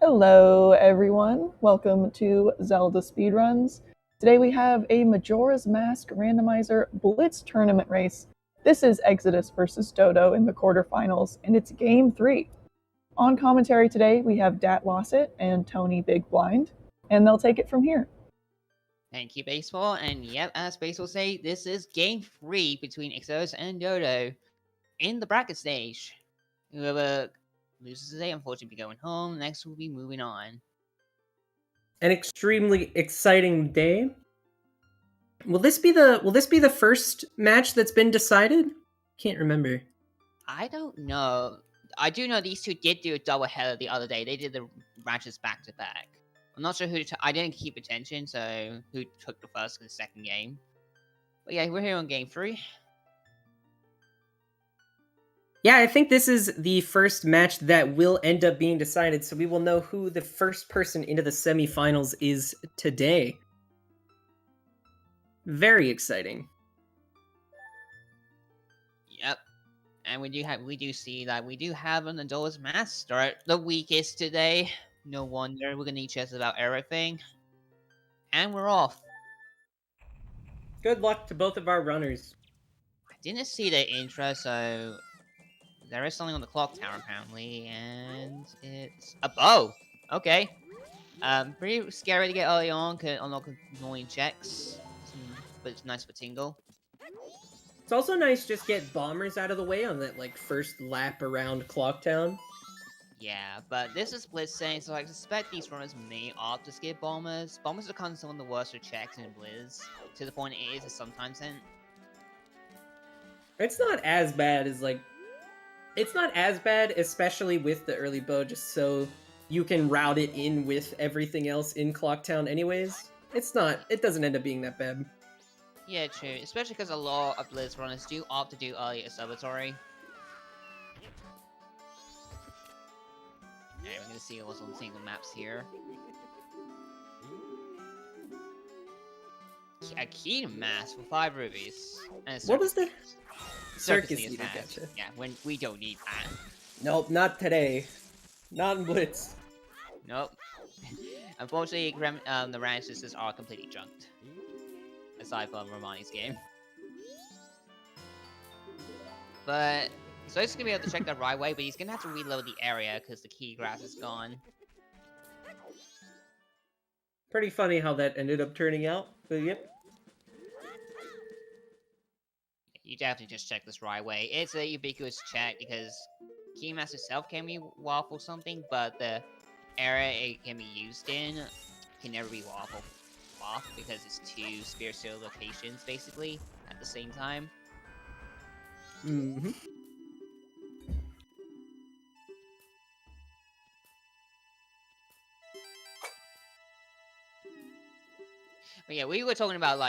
Hello, everyone. Welcome to Zelda Speedruns. Today we have a Majora's Mask Randomizer Blitz tournament race. This is Exodus versus Dodo in the quarterfinals, and it's Game 3. On commentary today, we have Dat Lossett and Tony Big Blind, and they'll take it from here. Thank you, Baseball. And yep, as Baseball say, this is Game 3 between Exodus and Dodo in the bracket stage. Whoever loses today, unfortunately, be going home. Next, we'll be moving on. An extremely exciting day. Will this be the first match that's been decided? Can't remember. I don't know. I do know these two did do a double header the other day. They did the matches back to back. I'm not sure who. I didn't keep attention, so who took the first and the second game. But yeah, we're here on Game 3. Yeah, I think this is the first match that will end up being decided, so we will know who the first person into the semifinals is today. Very exciting. Yep. And we do see that we do have an Majora's Mask start the weakest today. No wonder, we're gonna need just about everything. And we're off. Good luck to both of our runners. I didn't see the intro, so there is something on the clock tower apparently, and it's a bow. Okay. Pretty scary to get early on, could unlock annoying checks. But it's nice for Tingle. It's also nice just get bombers out of the way on that first lap around Clocktown. Yeah, but this is Blitz, so I suspect these runners may opt to skip bombers. Bombers are kind of some of the worst for checks in Blizz, to the point it is a sometimes hint. It's not as bad as it's not as bad, especially with the early bow, just so you can route it in with everything else in Clocktown anyways. It doesn't end up being that bad. Yeah, true. Especially because a lot of Blitz runners do opt to do early observatory. Alright, we're gonna see what's on single maps here. A key to mass for 5 rubies. And What was the circus leader? Gotcha. Yeah, when we don't need that. Nope, not today. Not in Blitz. Nope. Unfortunately, the ranches are completely junked. Aside from Romani's game. But so he's gonna be able to check the right way, but he's gonna have to reload the area because the key grass is gone. Pretty funny how that ended up turning out, but yep. You definitely just check this right way. It's a ubiquitous check because Keymaster itself can be waffle something, but the area it can be used in can never be waffle off because it's 2 spiritual locations basically at the same time. Mm-hmm. But yeah, we were talking about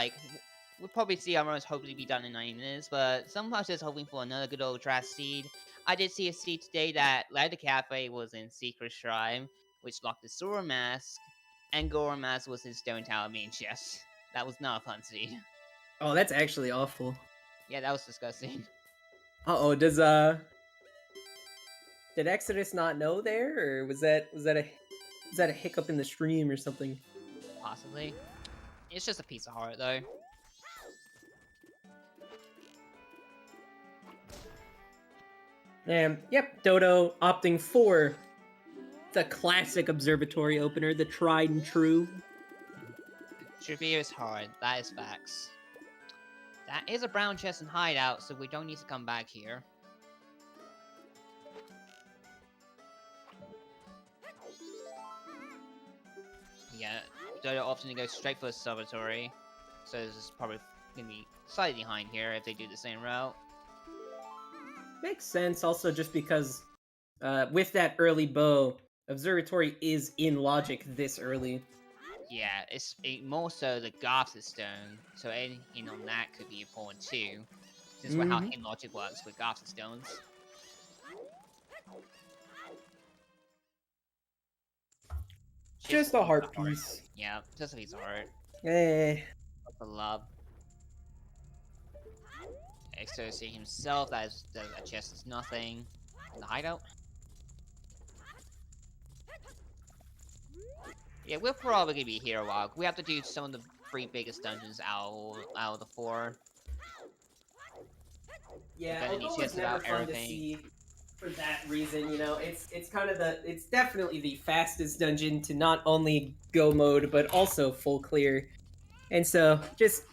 we'll probably see our runs hopefully be done in 90 minutes, but some are just hoping for another good old trash seed. I did see a seed today that led the cafe was in Secret Shrine, which locked the Sora Mask, and Gora Mask was in Stone Tower main chest. That was not a fun seed. Oh, that's actually awful. Yeah, that was disgusting. Uh-oh, did Exodus not know there, or was that a hiccup in the stream or something? Possibly. It's just a piece of heart, though. And yep, Dodo opting for the classic observatory opener, the tried and true. Trivia is hard, that is facts. That is a brown chest and hideout, so we don't need to come back here. Yeah, Dodo often goes straight for the observatory, so this is probably gonna be slightly behind here if they do the same route. Makes sense, also just because with that early bow, observatory is in logic this early. Yeah, it's more so the Garza Stone, so anything on that could be important too. This is how hidden logic works with Garza Stones. Just a heart piece. Yeah, just a piece of heart. Eh. Of the love. Exorcy himself, that chest is nothing. In the hideout. Yeah, we're probably gonna be here a while. We have to do some of the 3 biggest dungeons out of the 4. Yeah, We're gonna need Oko was just never about fun to everything. see for that reason. You know, it's kind of it's definitely the fastest dungeon to not only go mode but also full clear, and so just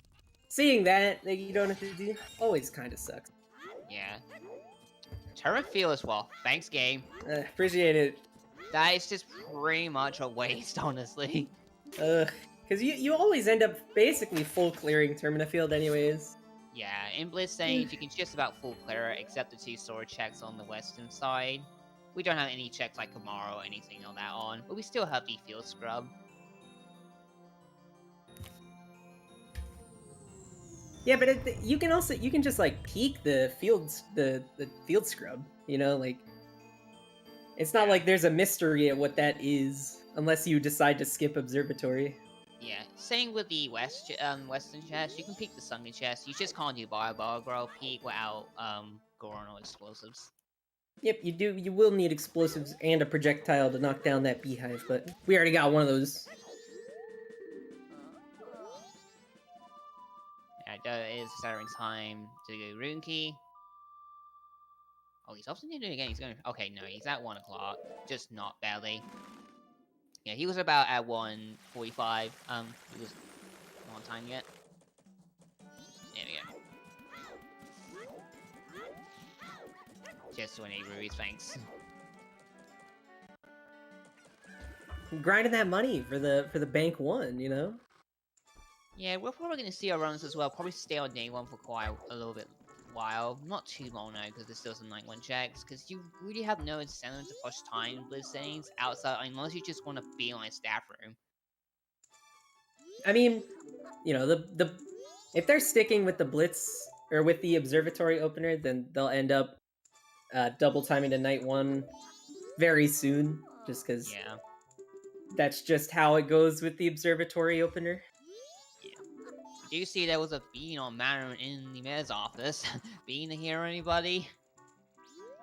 seeing that you don't have to do always kind of sucks. Yeah. Turret feel as well. Thanks, game. Appreciate it. That is just pretty much a waste, honestly. Because you always end up basically full clearing Termina Field anyways. Yeah, in Blitz Stage, you can just about full clear it, except the 2 sword checks on the western side. We don't have any checks like Kamara or anything on that on, but we still have the field scrub. Yeah, but you can just like peek the field scrub. You know, like it's not like there's a mystery at what that is unless you decide to skip observatory. Yeah, same with the western chest. You can peek the sunken chest. You just can't do bar grow peek without Goron or explosives. Yep, you do. You will need explosives and a projectile to knock down that beehive, but we already got one of those. Yeah, that is Saturn time to go rune key. Oh, he's also doing it again. He's going. Okay, no, he's at 1 o'clock. Just not barely. Yeah, he was about at 1:45. He was not on time yet. There we go. Just 28 rubies, thanks. Grinding that money for the bank one, you know. Yeah, we're probably going to see our runs as well. Probably stay on day 1 for quite a little bit while. Not too long now, because there's still some night 1 checks. Because you really have no incentive to push time in Blitz settings outside, unless you just want to be on a staff room. I mean, you know, the if they're sticking with the Blitz or with the observatory opener, then they'll end up double timing to night 1 very soon, just because Yeah. that's just how it goes with the observatory opener. Do you see there was a being on Marin in the mayor's office? Being to hear anybody?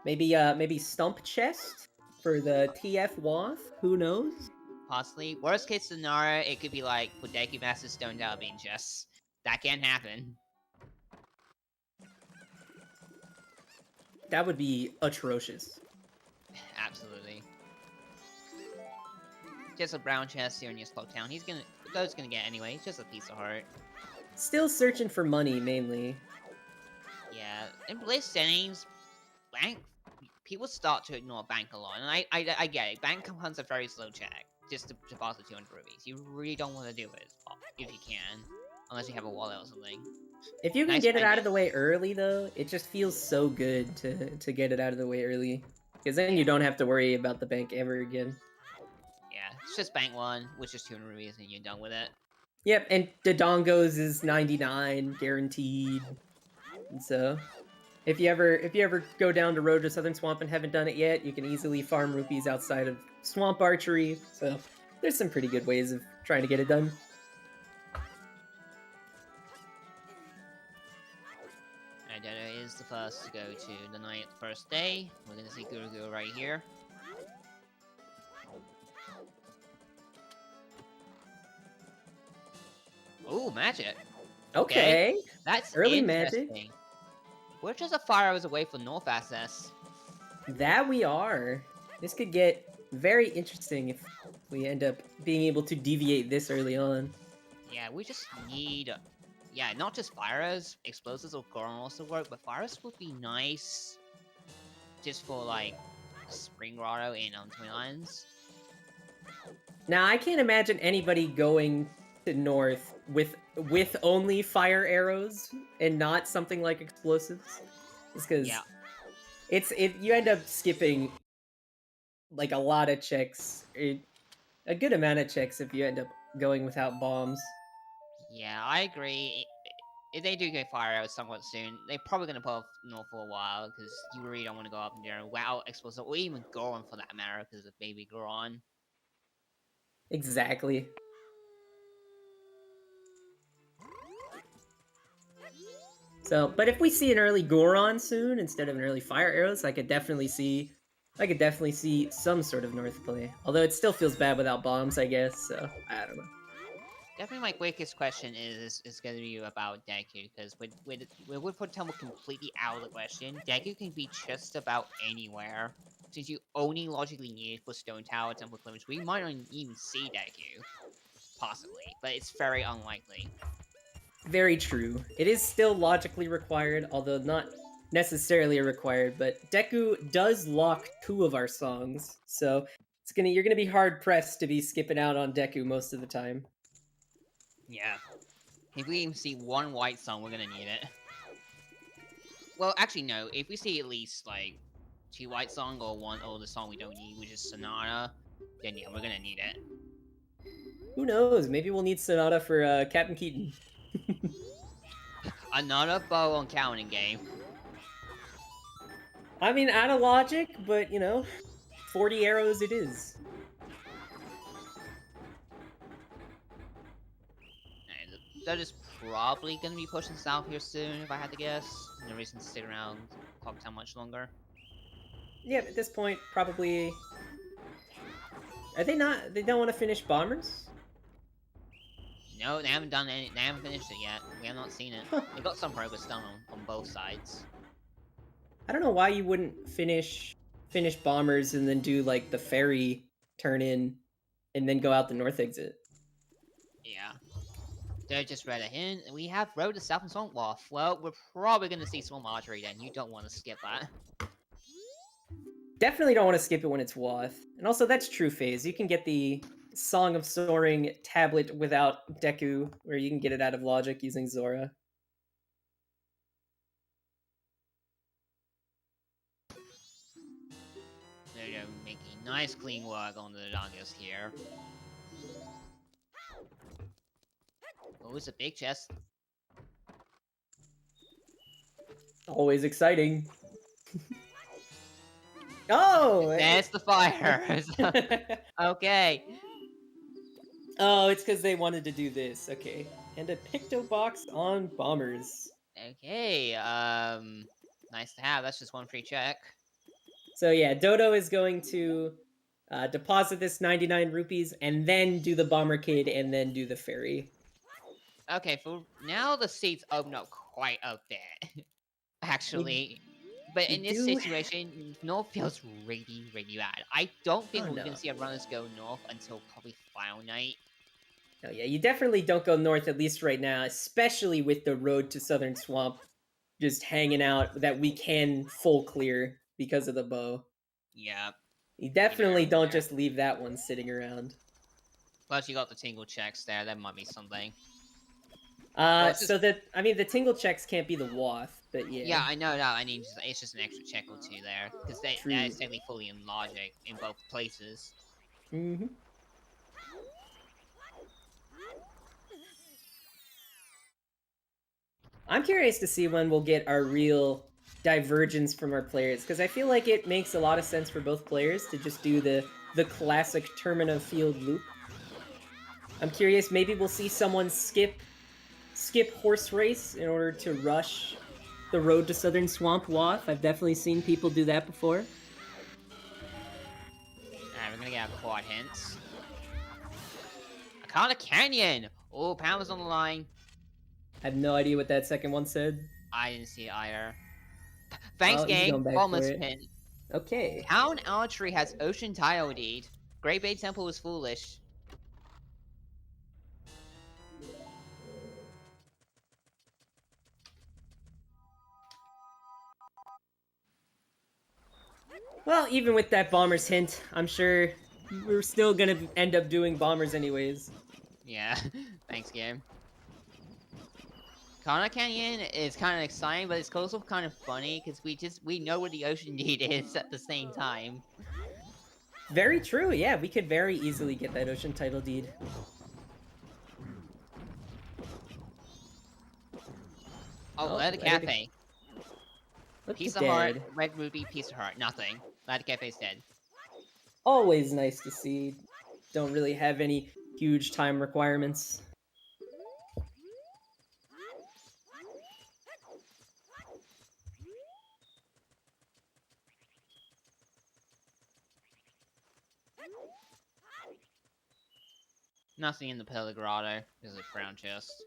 Maybe Stump Chest for the TF Wath? Who knows? Possibly. Worst case scenario, it could be like Podeki Master Stone Down being just. That can happen. That would be atrocious. Absolutely. Just a brown chest here in your Slow Town. Go's gonna get anyway. It's just a piece of heart. Still searching for money, mainly. Yeah, in Blitz settings, bank people start to ignore bank a lot, and I get it. Bank comes a very slow check just to deposit 200 rubies. You really don't want to do it if you can, unless you have a wallet or something. If you can Nice get it bank. out of the way early, though, it just feels so good to get it out of the way early, because then you don't have to worry about the bank ever again. Yeah, it's just bank 1, which is 200 rubies, and you're done with it. Yep, and Dodongo's is 99 guaranteed. And so, if you ever go down to Road to Southern Swamp and haven't done it yet, you can easily farm rupees outside of Swamp Archery. So, there's some pretty good ways of trying to get it done. Dodo is the first to go to the night the first day. We're gonna see Guru right here. Ooh, magic. Okay. That's Early interesting. magic. We're just a 5 hours away from North SS. That we are. This could get very interesting if we end up being able to deviate this early on. Yeah, we just need... Yeah, not just fires, explosives or Goron also work, but fires would be nice just for, like, Spring Grotto and Twin Islands. Now, I can't imagine anybody going to North with only fire arrows and not something like explosives. Just because you end up skipping like a lot of checks, a good amount of checks if you end up going without bombs. Yeah, I agree. If they do get fire out somewhat soon, they're probably going to put off North for a while, because you really don't want to go up there without explosive, or even Goron for that matter, because of baby Goron. Exactly. So, but if we see an early Goron soon instead of an early fire arrows, I could definitely see I could definitely see some sort of North play. Although it still feels bad without bombs, I guess, so I don't know. Definitely my quickest question is going to be about Deku, because with Potemkin completely out of the question, Deku can be just about anywhere. Since you only logically need it for Stone Tower, Temple Clemens, we might not even see Deku. Possibly, but it's very unlikely. Very true. It is still logically required, although not necessarily required, but Deku does lock 2 of our songs, so you're gonna be hard pressed to be skipping out on Deku most of the time. Yeah. If we even see one white song, we're gonna need it. Well, actually, no. If we see at least like 2 white song or one older song we don't need, which is Sonata, then yeah, we're gonna need it. Who knows? Maybe we'll need Sonata for Captain Keaton. Another bow on counting game. I mean, out of logic, but 40 arrows it is. And that is probably gonna be pushing south here soon, if I had to guess. No reason to stick around Clocktown much longer. Yeah, at this point, probably. Are they not? They don't want to finish Bombers? No, they haven't done any. They haven't finished it yet. We have not seen it. Huh. They got some progress done on both sides. I don't know why you wouldn't finish Bombers and then do like the ferry turn in, and then go out the north exit. Yeah. They just read a hint. We have Road to South and Swamp Waff. Well, we're probably gonna see Swamp Archery then. You don't want to skip that. Definitely don't want to skip it when it's Wath. And also, that's True Phase. You can get the Song of Soaring tablet without Deku, where you can get it out of logic using Zora. They're making nice clean work on the Daniels here. Oh, it's a big chest. Always exciting. Oh! There's the fires! Okay. Oh, it's because they wanted to do this. Okay. And a Picto Box on Bombers. Okay, nice to have. That's just one free check. So yeah, Dodo is going to deposit this 99 rupees and then do the Bomber Kid and then do the ferry. Okay, for now the seats open up quite a bit. Actually. But in this situation, North feels really, really bad. I don't think we're going to see our runners go North until probably Final Night. Oh yeah, you definitely don't go north, at least right now, especially with the road to Southern Swamp just hanging out that we can full clear because of the bow. Yeah. You definitely don't just leave that one sitting around. Plus, you got the tingle checks there. That might be something. So that the tingle checks can't be the Wath, but yeah. Yeah, I know that. I mean, it's just an extra check or two there because that is technically fully in logic in both places. Mm-hmm. I'm curious to see when we'll get our real divergence from our players, because I feel like it makes a lot of sense for both players to just do the classic Termina field loop. I'm curious, maybe we'll see someone skip Horse Race in order to rush the road to Southern Swamp Wath. I've definitely seen people do that before. Alright, we're gonna get our quad hints. Akana Canyon! Oh, Pound was on the line. I have no idea what that second one said. I didn't see it either. Thanks, gang. Almost pin. Okay. Town Archery has Ocean Tile Deed. Great Bay Temple was foolish. Well, even with that Bombers hint, I'm sure we're still gonna end up doing Bombers anyways. Yeah, thanks, game. Kana Canyon is kind of exciting, but it's also kind of funny because we know where the ocean deed is at the same time. Very true. Yeah, we could very easily get that ocean title deed. Oh, Leather Cafe. Piece of heart, red ruby, piece of heart, nothing. Leather Cafe's dead. Always nice to see. Don't really have any huge time requirements. Nothing in the Pillar Grotto. There's a crown chest.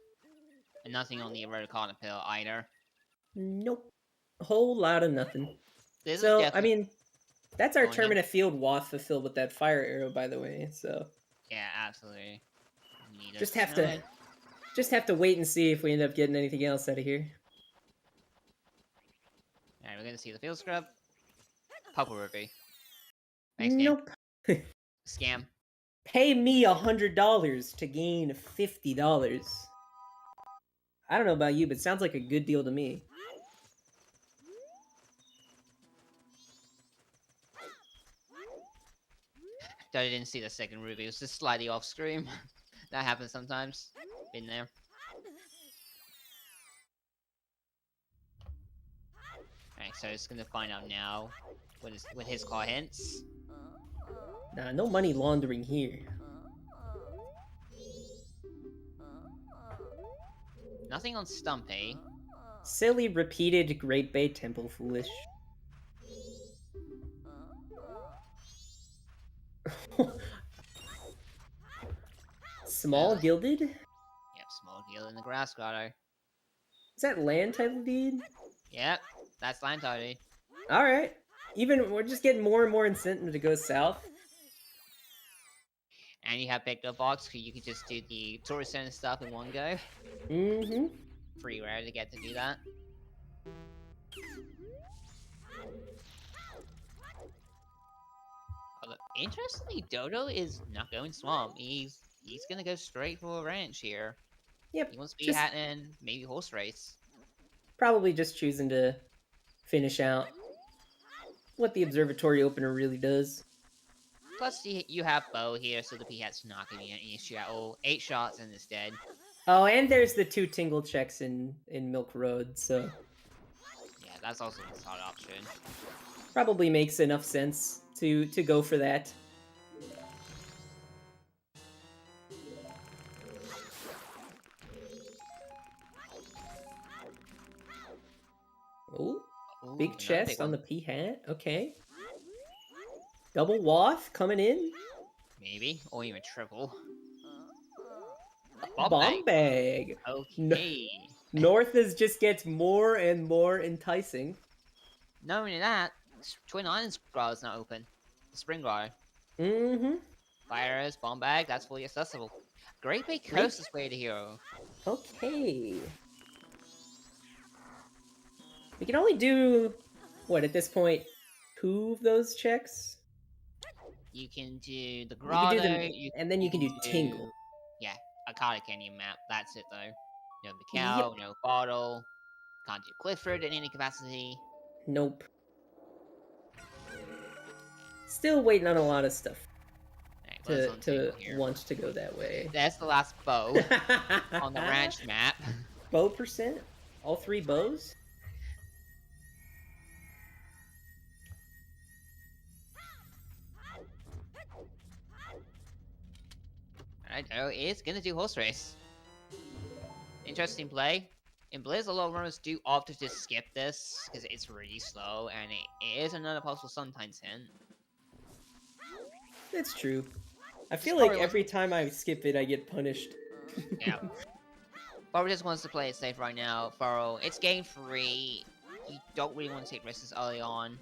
And nothing on the Eroticana Pill either. Nope. A whole lot of nothing. This is So, I definitely... mean, that's our Go on, yeah. Terminate Field Wath fulfilled with that fire arrow, by the way, so... Yeah, absolutely. Need Just a have snowman. to wait and see if we end up getting anything else out of here. Alright, we're gonna see the Field Scrub. Purple Ruby. Thanks, game. Nope. Scam. Pay me $100 to gain $50. I don't know about you, but it sounds like a good deal to me. I didn't see the second ruby. It was just slightly off screen. That happens sometimes. Been there. Alright, so it's gonna find out now with his claw hints. Nah, no money laundering here. Nothing on Stumpy. Silly repeated Great Bay Temple Foolish. Small Gilded? Yep, small deal in the grass grotto. Is that land title deed? Yep, that's land title. Alright. Even, we're just getting more and more incentive to go south. And you have picked up box, so you can just do the tourist center stuff in one go. Mm-hmm. Pretty rare to get to do that. Although, interestingly, Dodo is not going swamp. He's gonna go straight for a ranch here. Yep. He wants to be just- and maybe horse race. Probably just choosing to finish out what the observatory opener really does. Plus, you have Bow here, so the P-Hat's not gonna be an issue at all. 8 shots and it's dead. Oh, and there's the 2 tingle checks in Milk Road, so Yeah, that's also a solid option. probably makes enough sense to go for that. Oh, Ooh, big another chest big on one. the P-Hat. Okay. Double Wath coming in. Maybe, or even triple. Bomb bag. Okay. North's just gets more and more enticing. Not only that, Twin Islands Grotto is not open. The Spring Grotto. Mm-hmm. Fire arrows, bomb bag, that's fully accessible. Great Bay Coast is way to hero. Okay. We can only do, what, at this point, 2 of those checks? You can do the You Grotto, can do them, and then you can do Tingle. Yeah, a Carter Canyon map, that's it though. No Macau, no Bottle. Can't do Clifford in any capacity. Nope. Still waiting on a lot of stuff Right, what's on to table here? want to go that way. That's the last bow on the ranch map. Bow percent? All 3 bows? Alright, oh, it's gonna do horse race. Interesting play. In Blitz, a lot of runners do opt to just skip this, because it's really slow, and it is another possible sometimes hint. That's true. I feel probably like every time I skip it, I get punished. Yeah. Barbara just wants to play it safe right now. Burrow, it's game 3. You don't really want to take risks early on.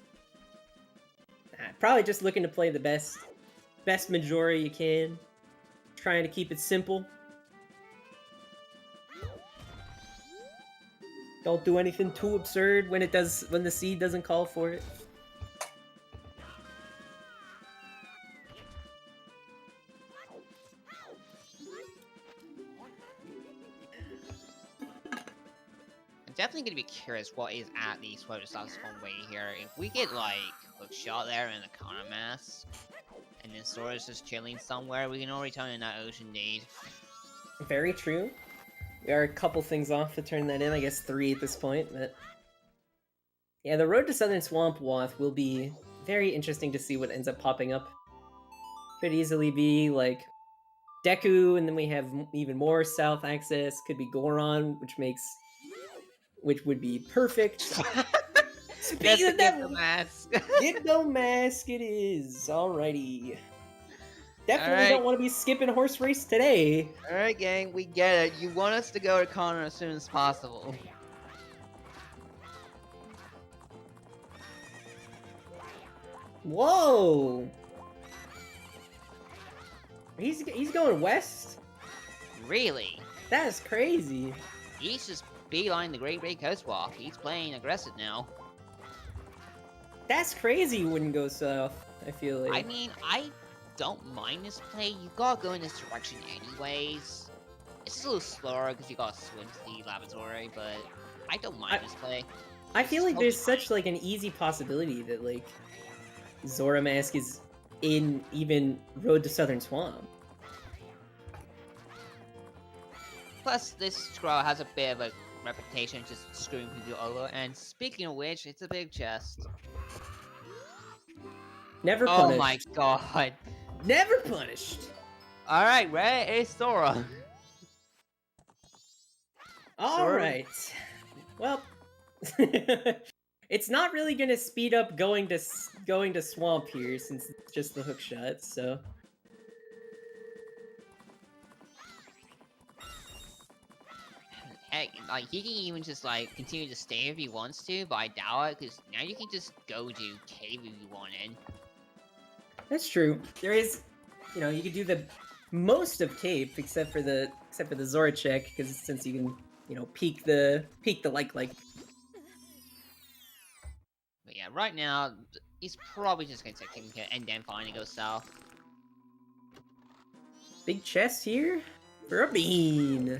Probably just looking to play the best Majora you can. Trying to keep it simple. Don't do anything too absurd when the seed doesn't call for it. I'm definitely gonna be curious what is at the Exploded Stars spawn way here. If we get like hook shot there and a Kana mask, and then Sora's just chilling somewhere, we can already turn in that Ocean Deed. Very true. We are a couple things off to turn that in. I guess 3 at this point, but yeah, the Road to Southern Swamp Wath will be very interesting to see what ends up popping up. Could easily be like Deku, and then we have even more south access. Could be Goron, which would be perfect. Speaking of Get the that, mask. Gibdo Mask it is. Alrighty. Definitely don't want to be skipping horse race today. Alright, gang, we get it. You want us to go to Connor as soon as possible. Whoa! He's going west? Really? That is crazy. He's just beeline the Great Great Coast Walk. He's playing aggressive now. That's crazy you wouldn't go south, I feel like. I mean, I don't mind this play. You gotta go in this direction anyways. It's a little slower because you gotta swim to the laboratory, but I don't mind this play. I feel like there's such like an easy possibility that like Zora Mask is in even Road to Southern Swamp. Plus, this scroll has a bit of a reputation of just screwing people over, and speaking of which, it's a big chest. Never punished. Oh my god. Never punished! Alright, Ray, it's Sora. Alright. Well, it's not really gonna speed up going to Swamp here since it's just the hook shot, so... Heck, like, he can even just, like, continue to stay if he wants to, but I doubt it, because now you can just go to cave if you wanted. That's true. There is, you know, you could do the most of Cape except for the Zora check, because since you can, you know, peek the like. But yeah, right now, he's probably just gonna take him and then finally go south. Big chest here for a bean.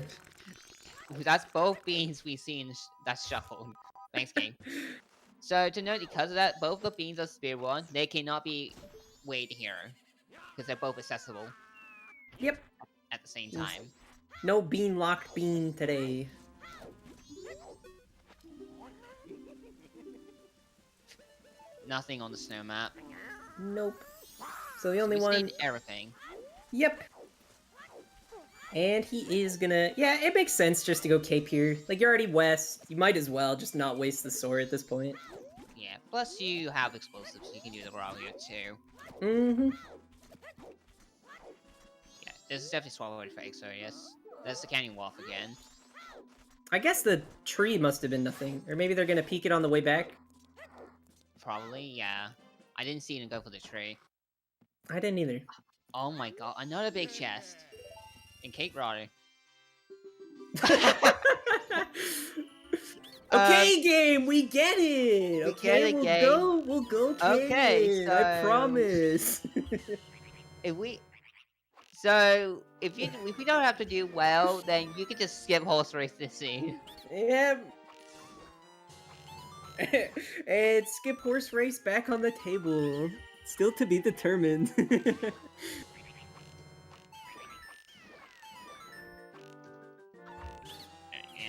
That's both beans we've seen that's shuffled. Thanks, game. So, to note, because of that, both the beans are Spear 1, they cannot be weighed here. Because they're both accessible. Yep. At the same time. No bean locked bean today. Nothing on the snow map. Nope. So the only one... everything. Yep. And he is gonna... Yeah, it makes sense just to go Cape here. Like, you're already west. You might as well just not waste the sword at this point. Yeah, plus you have explosives, so you can do the route here too. Mm-hmm. Yeah, this is definitely swallowed fake, so yes. That's the canyon wolf again. I guess the tree must have been nothing. Or maybe they're gonna peek it on the way back. Probably, yeah. I didn't see him go for the tree. I didn't either. Oh my god, another big chest. And Cake Rodder. Okay, game, we get it. Okay, we'll go. Okay, so... I promise. if we don't have to do well, then you can just skip horse race this scene. Yeah. And skip horse race back on the table. Still to be determined. And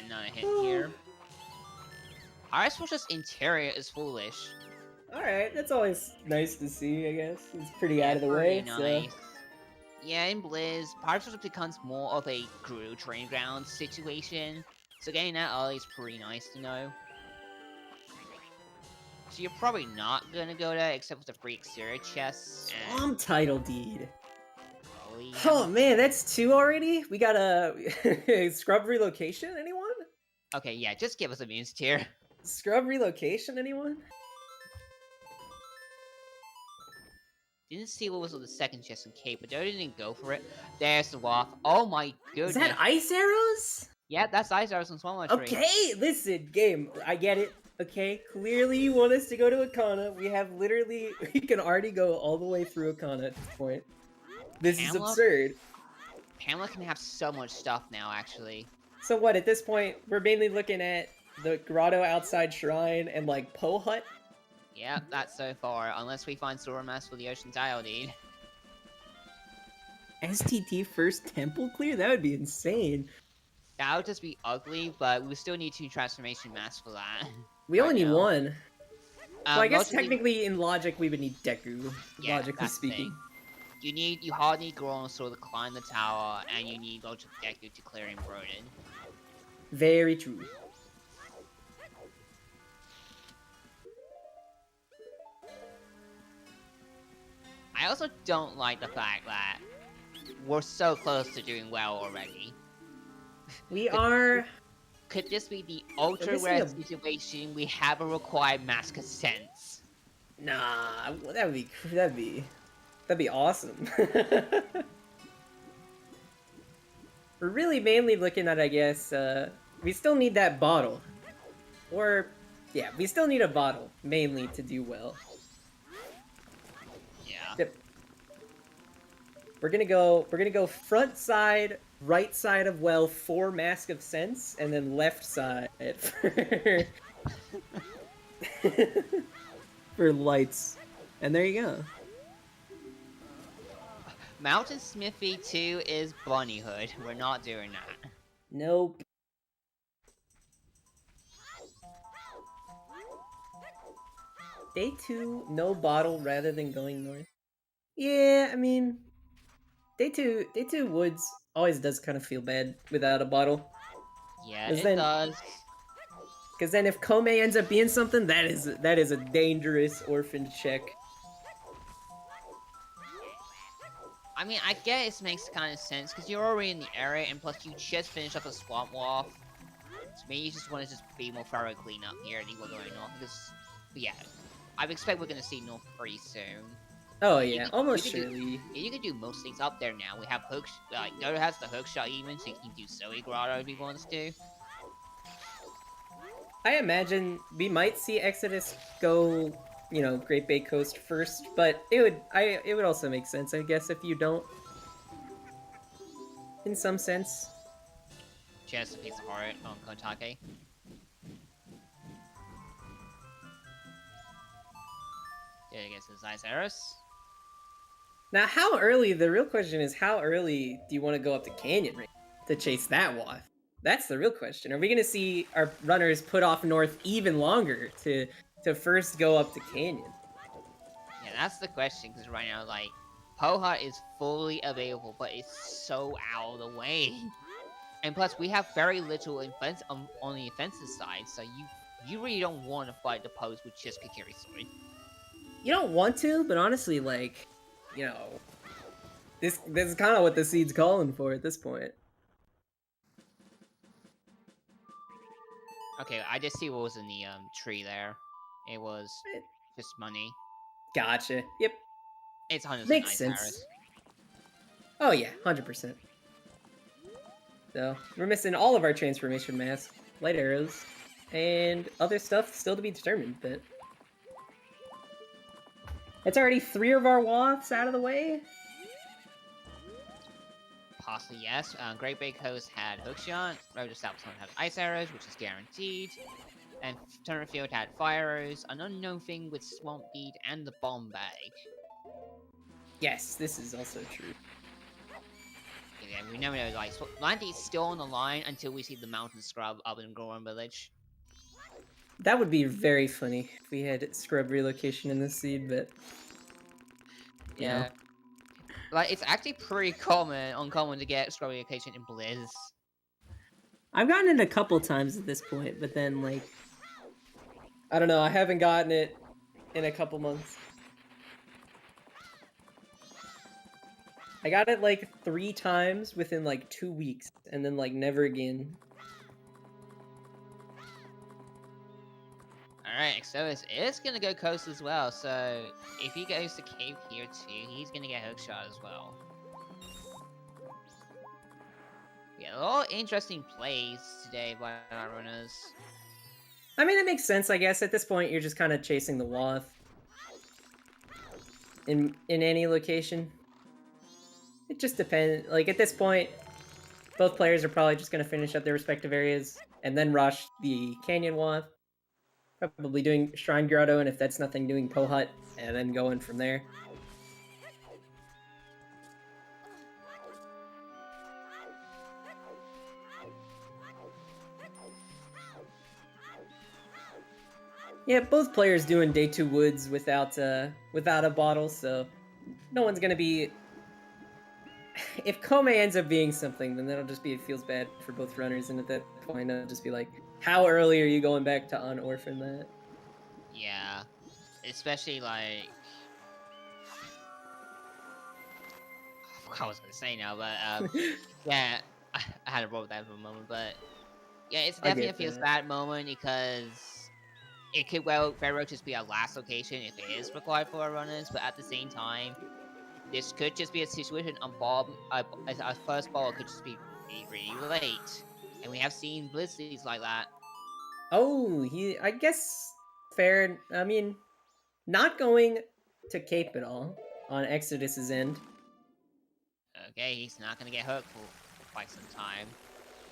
not a hit here. Our just interior is foolish. Alright, that's always nice to see, I guess. It's pretty out of the way, nice. So... Yeah, in Blizz, Parksworth becomes more of a Gru training ground situation, so getting that early is pretty nice to know. So you're probably not gonna go there except for the free exterior chests. Swamp title deed. Probably, yeah. Oh man, that's 2 already? We got a scrub relocation, anyone? Okay, yeah, just give us a means tier. Scrub relocation, anyone? Didn't see what was on the second chest in Cape, but they didn't go for it. There's the Waff. Oh my goodness. Is that ice arrows? Yeah, that's ice arrows on Swamp Tree. Okay, listen, game. I get it. Okay, clearly you want us to go to Akana. We can already go all the way through Akana at this point. This is absurd. Pamela can have so much stuff now, actually. So what, at this point, we're mainly looking at the grotto outside shrine and like Poe Hut? Yeah, that's so far, unless we find Sora Mask for the Ocean Tile Deed. STT first temple clear? That would be insane. That would just be ugly, but we still need 2 transformation masks for that. We only need 1. Well, I guess mostly... technically in logic we would need Deku, yeah, logically speaking. You hardly need Goronosaur to climb the tower, and you need Logic Deku to clear him Broden. Very true. I also don't like the fact that we're so close to doing well already. We are. Could this be the ultra missing rare a- situation we have a required mask of sense? Nah, that'd be awesome. We're really mainly looking at, I guess, we still need that bottle. Or, yeah, we still need a bottle, mainly, to do well. Yeah. Yep. We're gonna go front side, right side of well for Mask of Sense, and then left side for, for lights. And there you go. Mountain Smithy 2 is Bunnyhood. We're not doing that. Nope. Day 2, no bottle rather than going north. Yeah, I mean, Day 2 Woods always does kind of feel bad without a bottle. Yeah, 'Cause it then- does. Because then if Kome ends up being something, that is a dangerous orphan check. I mean, I guess it makes kind of sense, because you're already in the area, and plus you just finished up a Swamp Wolf. So maybe you just want to just be more thorough clean up here and equal going north, because, yeah, I expect we're going to see north pretty soon. Oh yeah, almost you could surely. You can do most things up there now. We have hooks, like, Dodo has the hook shot even, so you can do Zoe Grotto if he wants to. I imagine we might see Exodus go, Great Bay Coast first, but it would also make sense, I guess, if you don't. In some sense. Just a piece of heart on Kotake. There I guess it's Iceris. Now, how early? The real question is, how early do you want to go up to Canyon Range to chase that waft? That's the real question. Are we going to see our runners put off north even longer to first go up to Canyon? Yeah, that's the question, because right now, like, Poha is fully available, but it's so out of the way. And plus, we have very little offense on the offensive side, so you really don't want to fight the post with just Kakiri Sword. You don't want to, but honestly, like, this is kind of what the seed's calling for at this point. Okay, I just see what was in the tree there. It was just money. Gotcha. Yep. It's 100% Makes Ice sense. Iris. Oh yeah, 100%. So we're missing all of our transformation masks, light arrows, and other stuff still to be determined. But it's already 3 of our wafts out of the way. Possibly yes. Great Bay Coast had Hookshot. Road to South had Ice Arrows, which is guaranteed. And Turnerfield had Fire Arrows, an unknown thing with Swamp Bead, and the Bomb Bag. Yes, this is also true. Yeah, we never know, like, Landy's still on the line until we see the Mountain Scrub up in Goron Village. That would be very funny if we had scrub relocation in this seed, but Yeah. Like, it's actually pretty uncommon to get scrub relocation in Blizz. I've gotten it a couple times at this point, but then, like, I don't know, I haven't gotten it in a couple months. I got it, like, 3 times within, like, 2 weeks, and then, like, never again. Alright, so it's gonna go coast as well, so if he goes to cave here too, he's gonna get hookshot as well. Yeah, a lot of interesting plays today by our runners. I mean, it makes sense, I guess. At this point, you're just kind of chasing the waft. In any location. It just depends. Like, at this point, both players are probably just going to finish up their respective areas and then rush the Canyon Waft. Probably doing Shrine Grotto, and if that's nothing, doing Pohut, and then going from there. Yeah, both players doing Day 2 Woods without a bottle, so no one's gonna be... If Kome ends up being something, then that'll just be, it feels bad for both runners, and at that point, it'll just be like, how early are you going back to unorphan that? Yeah, especially like... forgot what I was gonna say now, but yeah, I had to roll with that for a moment, but yeah, it's I definitely get a feel that. sad moment because it could very well just be our last location if it is required for our runners, but at the same time, this could just be a situation on Bob. As our first ball could just be really late, and we have seen Blitzies like that. Oh, I guess fair. I mean, not going to Cape at all on Exodus's end. Okay, he's not gonna get hooked for quite some time.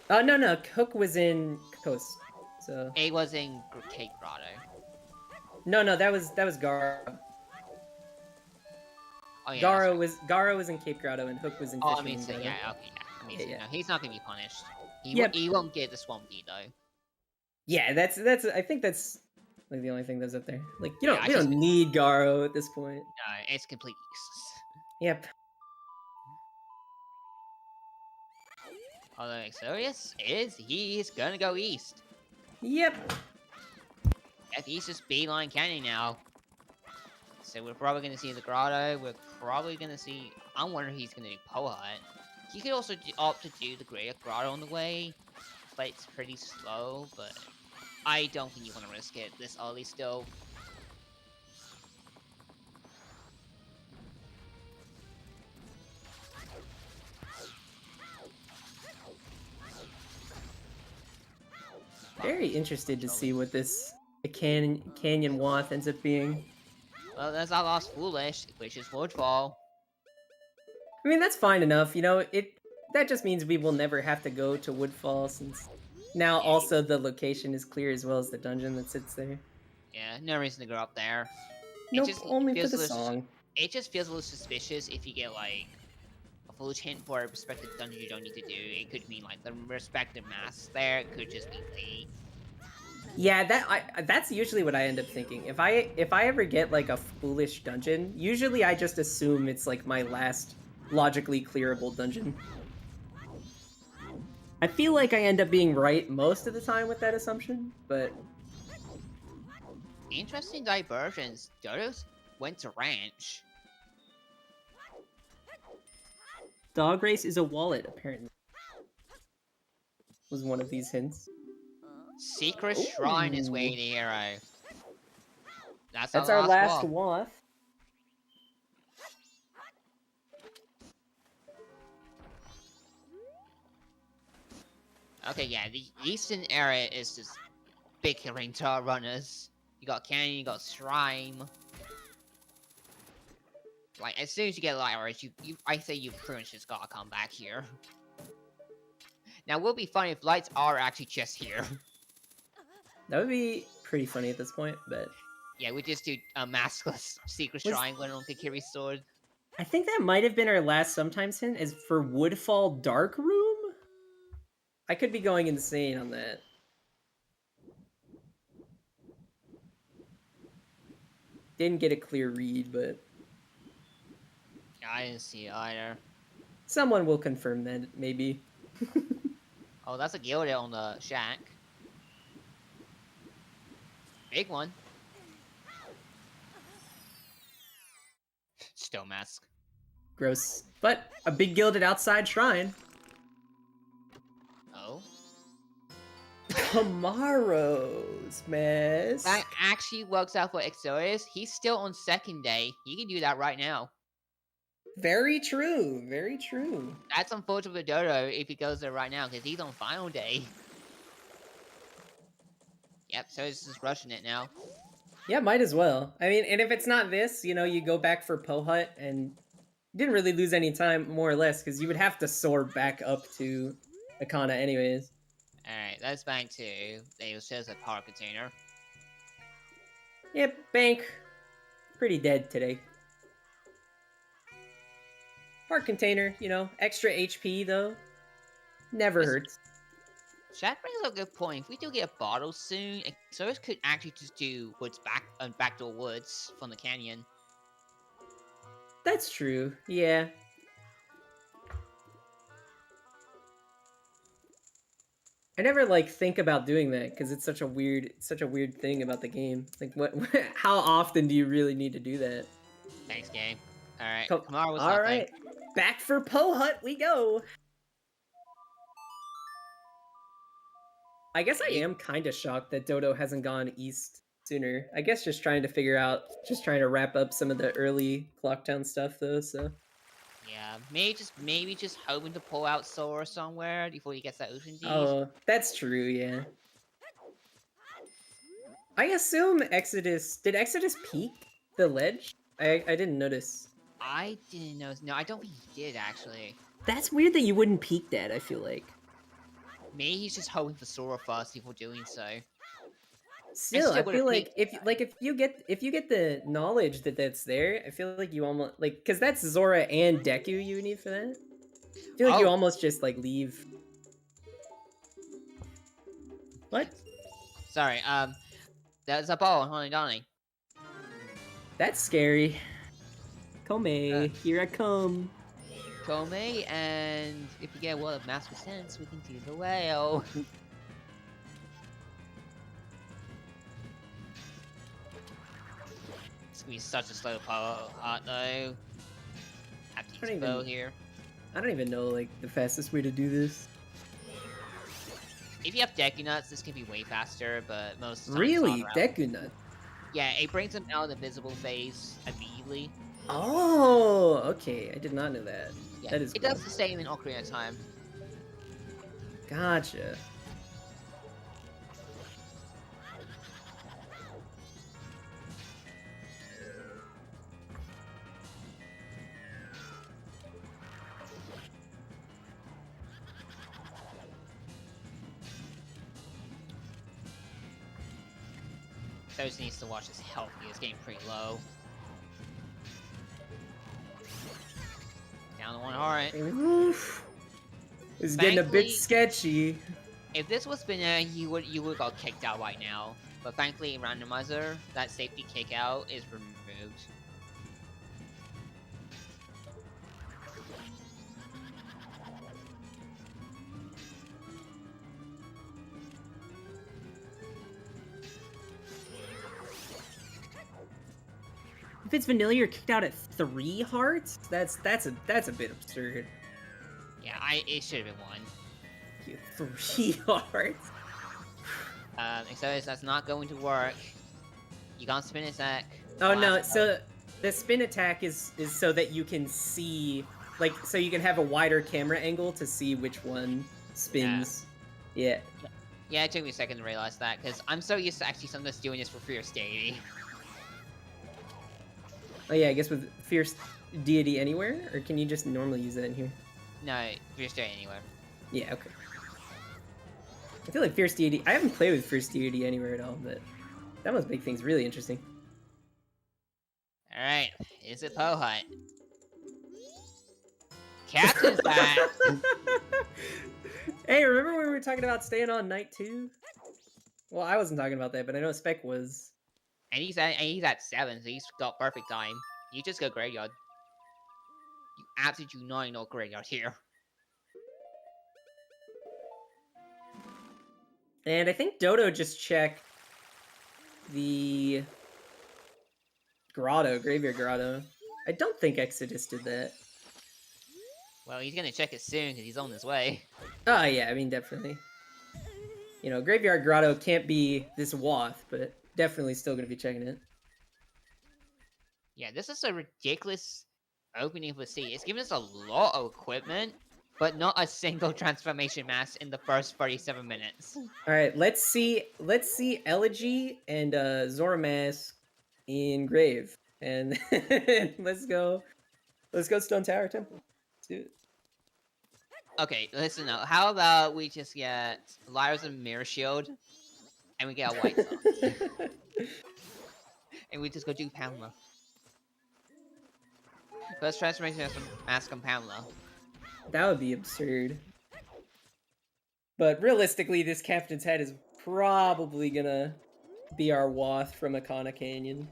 No, Hook was in Coast. So It was in Cape Grotto. no, that was Garo. Oh yeah, Garo was in Cape Grotto and Hook was in oh, I Fisherman mean, so Grotto. yeah, okay, yeah. I mean, Yeah, so, yeah. no, he's not gonna be punished. Yep. He won't get the Swampy though. Yeah, that's. I think that's like the only thing that's up there. Like we don't need Garo at this point. No, it's completely useless. Yep. Although Exorius he's gonna go east. Yep. If he's just beeline canyon now. So we're probably gonna see the grotto. We're probably gonna see. I'm wondering if he's gonna do Pohut. He could also opt to do the Greater Grotto on the way, but it's pretty slow. But I don't think you want to risk it this early still. Very interested to see what this canyon wath ends up being. Well, that's our last Foolish, which is Woodfall. I mean, that's fine enough. That just means we will never have to go to Woodfall since now also the location is clear as well as the dungeon that sits there. Yeah, no reason to go up there. Nope, only for the song. It just feels a little suspicious if you get like a foolish hint for a respective dungeon you don't need to do. It could mean like the respective masks there. It could just be late. Yeah, that's usually what I end up thinking. If I ever get like a foolish dungeon, usually I just assume it's like my last logically clearable dungeon. I feel like I end up being right most of the time with that assumption, but interesting divergence. Dodos went to ranch. Dog race is a wallet, apparently. Was one of these hints. Secret Shrine is waiting the arrow. That's our last wath. Okay, yeah, the eastern area is just bickering to our runners. You got canyon, you got shrine. Like, as soon as you get light arrows, I say you pretty much just gotta come back here. Now, it would be funny if lights are actually just here. That would be pretty funny at this point, but... Yeah, we just do a maskless secret shrine when on Kikiri's sword. I think that might have been our last sometimes hint, is for Woodfall Dark Room? I could be going insane on that. Didn't get a clear read, but... Yeah, I didn't see it either. Someone will confirm that, maybe. Oh, that's a Gilded on the shack. Big one. Still mask. Gross. But a big gilded outside shrine. Oh? Tomorrow's mess. That actually works out for Exorius. He's still on second day. He can do that right now. Very true. Very true. That's unfortunate for Dodo if he goes there right now, because he's on final day. Yep, so he's just rushing it now. Yeah, might as well. I mean, and if it's not this, you go back for Pohut and didn't really lose any time, more or less, because you would have to soar back up to Akana anyways. Alright, let's bank to... It was just a power container. Yep, bank. Pretty dead today. Heart container, extra HP though. Never hurts. Chat brings up a good point. If we do get a bottle soon, Exorius could actually just do backdoor woods from the canyon. That's true. Yeah. I never think about doing that because it's such a weird thing about the game. Like, how often do you really need to do that? Thanks, game. All right, All right. Back for Poe Hut we go. I guess I am kind of shocked that Dodo hasn't gone east sooner. I guess just trying to wrap up some of the early Clocktown stuff though, so. Yeah, maybe just hoping to pull out Sora somewhere before he gets that Ocean Deed. Oh, that's true, yeah. I assume did Exodus peak the ledge? I didn't notice. I didn't know. No, I don't think he did actually. That's weird that you wouldn't peak that, I feel like. Maybe he's just hoping for Sora first before doing so. Still, I feel like if you get the knowledge that that's there, I feel like you almost like because that's Zora and Deku you need for that. I feel like you almost just like leave. What? Sorry, there's a ball on Donnie. That's scary. Kome, here I come. Kome, and if we get a wall of Master Sense, we can do the whale. It's gonna be such a slow power art though. Have to use bow here. I don't even know like the fastest way to do this. If you have Deku Nuts, this can be way faster, but most of the time Really? Deku Nut? Yeah, it brings them out of the visible phase immediately. Oh, okay. I did not know that. Yeah, that is it cool. does the same in Ocarina of Time. Gotcha. Those needs to watch his health. He is getting pretty low. Down to 1 heart. Oof. It's getting a bit sketchy. If this was Spinner, you would got kicked out right now. But thankfully, Randomizer, that safety kick out is removed. If it's vanilla, you're kicked out at 3 hearts? That's a bit absurd. Yeah, it should have been 1. You 3 hearts. So that's not going to work. You can't spin attack. Oh no, so the spin attack is so that you can see, like, so you can have a wider camera angle to see which one spins. Yeah. Yeah, it took me a second to realize that, because I'm so used to actually sometimes doing this for Fierce Deity. Oh yeah, I guess with Fierce Deity Anywhere? Or can you just normally use that in here? No, Fierce Deity Anywhere. Yeah, okay. I feel like Fierce Deity... I haven't played with Fierce Deity Anywhere at all, but that must make things really interesting. Alright, is it Poe Hut? Captain's back! Hey, remember when we were talking about staying on night 2? Well, I wasn't talking about that, but I know Spec was. And he's at 7, so he's got perfect time. You just go graveyard. You absolutely do not know graveyard here. And I think Dodo just checked the grotto, graveyard grotto. I don't think Exodus did that. Well, he's gonna check it soon because he's on his way. Oh yeah, I mean definitely. You know, graveyard grotto can't be this Wath, but definitely still gonna be checking it. Yeah, this is a ridiculous opening for C. It's given us a lot of equipment, but not a single transformation mask in the first 37 minutes. All right, let's see Elegy and Zora Mask in Grave, and let's go Stone Tower Temple. Let's do it. Okay, listen now. How about we just get Lyra's and Mirror Shield, and we get a White Song, and we just go do Pamela. First transformation mask on Pamela. That would be absurd. But realistically, this Captain's Head is probably gonna be our Wath from Akana Canyon.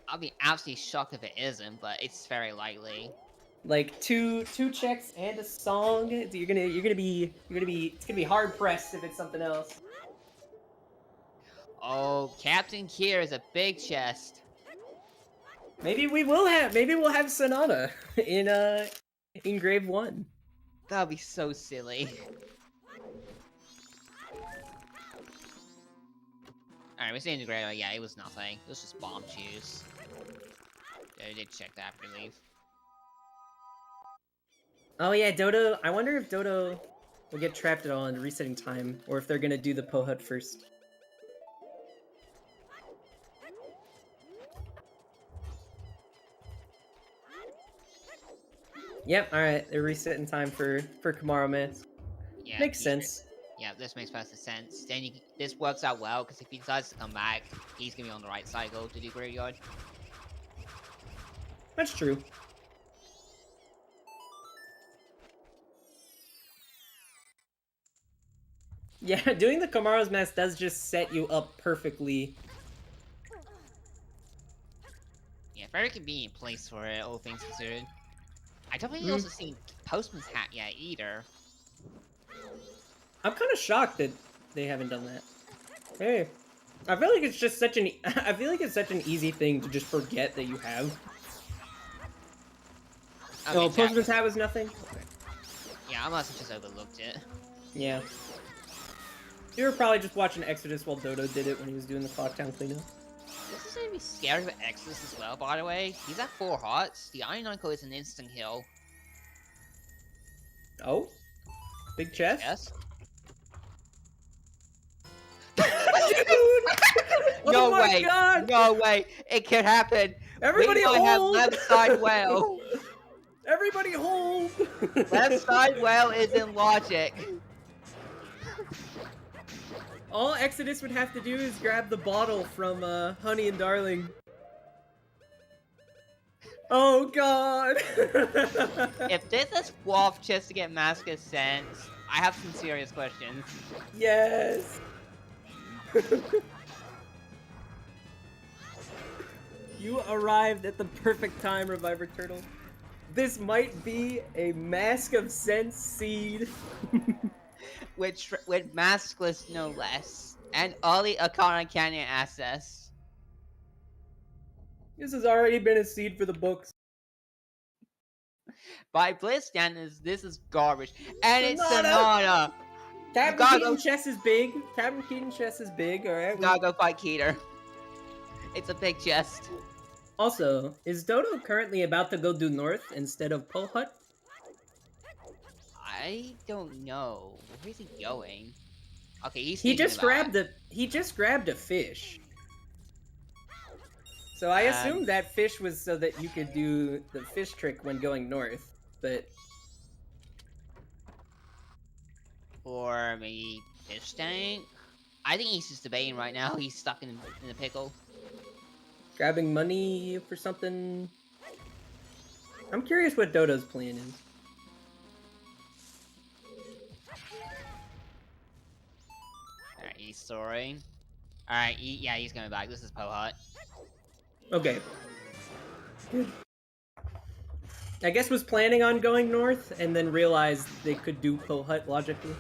I'll be absolutely shocked if it isn't, but it's very likely. Like two checks and a song. It's gonna be hard pressed if it's something else. Oh, Captain Kier is a big chest. Maybe we'll have Sonata in Grave 1. That would be so silly. Alright, we're seeing the grade. Yeah, it was nothing. It was just bomb juice. Yeah, I did check that after leave. Oh yeah, Dodo. I wonder if Dodo will get trapped at all in resetting time, or if they're gonna do the Pohut first. Yep, alright, they're resetting time for Kamaru Mask. Yeah, Makes sense. Yeah, this makes perfect sense. Then this works out well, because if he decides to come back, he's gonna be on the right cycle to do Graveyard. That's true. Yeah, doing the Kamaru's Mask does just set you up perfectly. Yeah, very convenient place for it, all things considered. I don't think you've also seen Postman's Hat yet, either. I'm kind of shocked that they haven't done that. Hey, I feel like it's just such an I feel like it's such an easy thing to just forget that you have. Okay, Oh, Postman's Hat was nothing? Yeah, I must have just overlooked it. Yeah. You were probably just watching Exodus while Dodo did it when he was doing the Clocktown cleanup. This is gonna be scary for Exodus as well, by the way. He's at 4 hearts. The Iron Knuckle is an instant kill. Oh? Big chest? Yes? Oh my god! No way! It could happen! Everybody we might have hold! left side whale! Everybody hold! Left side whale is in logic. All Exodus would have to do is grab the bottle from Honey and Darling. Oh god! If this is Wolf just to get Mask of Sense, I have some serious questions. Yes! You arrived at the perfect time, Reviver Turtle. This might be a Mask of Sense seed. With Maskless no less. And all the Akana Canyon access. This has already been a seed for the books. By Blitz standards, this is garbage. And it's Sonata! Sonata! Captain Keaton's chest is big. Captain Keaton's chest is big, alright? Gotta go fight Keeter. It's a big chest. Also, is Dodo currently about to go due north instead of Pohut? I don't know. Where is he going? Okay, He just grabbed a fish. So I assumed that fish was so that you could do the fish trick when going north, but Or maybe fish tank? I think he's just debating right now. He's stuck in a pickle. grabbing money for something. I'm curious what Dodo's plan is. Alright, he's soaring. Alright, yeah, he's coming back. This is Pohut. Okay. Good. I guess was planning on going north and then realized they could do Pohut logically.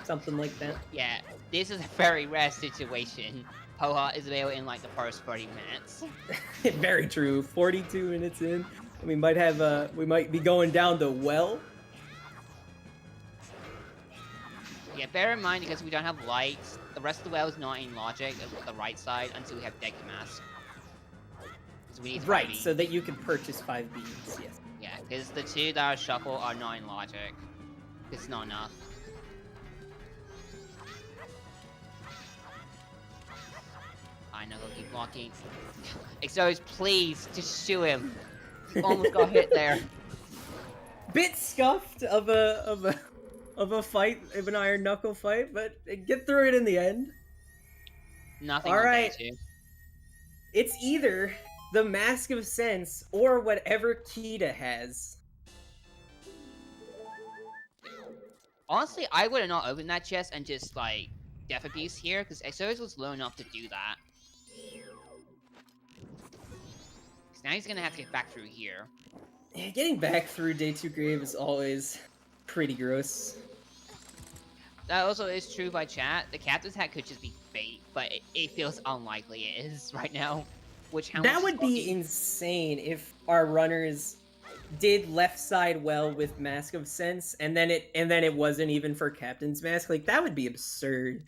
Something like that. Yeah, this is a very rare situation. Pohut is available in like the first 30 minutes. Very true. 42 minutes in. We might have we might be going down the well. Yeah, bear in mind because we don't have lights, the rest of the well is not in logic the right side until we have Deku Mask. We need Right, 5 beans. so that you can purchase 5 beans, yes. Yeah, because the 2 that are shuffle are not in logic. It's not enough. I know, keep blocking. Exos, please, just shoot him. You almost got hit there. Bit scuffed of a fight, of an Iron Knuckle fight, but get through it in the end. Nothing. All will right. get you. It's either the Mask of Sense or whatever Kita has. Honestly, I would have not opened that chest and just like Death Abuse here, because Exos was low enough to do that. Now he's gonna have to get back through here. Yeah, getting back through Day 2 Grave is always pretty gross. That also is true by chat. The Captain's Hat could just be bait, but it feels unlikely it is right now. which how That much would be lucky- insane if our runners did left side well with Mask of Sense, and then it wasn't even for Captain's Mask. Like that would be absurd.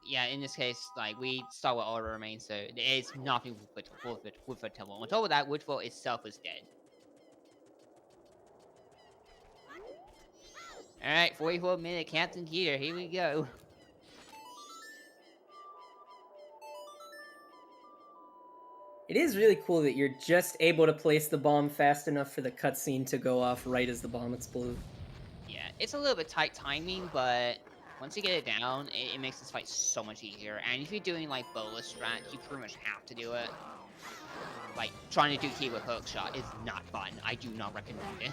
Yeah, in this case, like, we start with Order Remain, so there is nothing with a temple. On top of that, Woodfall itself is dead. Alright, 44-minute Captain Gear, here we go. It is really cool that you're just able to place the bomb fast enough for the cutscene to go off right as the bomb explodes. Yeah, it's a little bit tight timing, but once you get it down, it makes this fight so much easier. And if you're doing, like, boneless strat, you pretty much have to do it. Like, trying to do key with hookshot is not fun. I do not recommend it.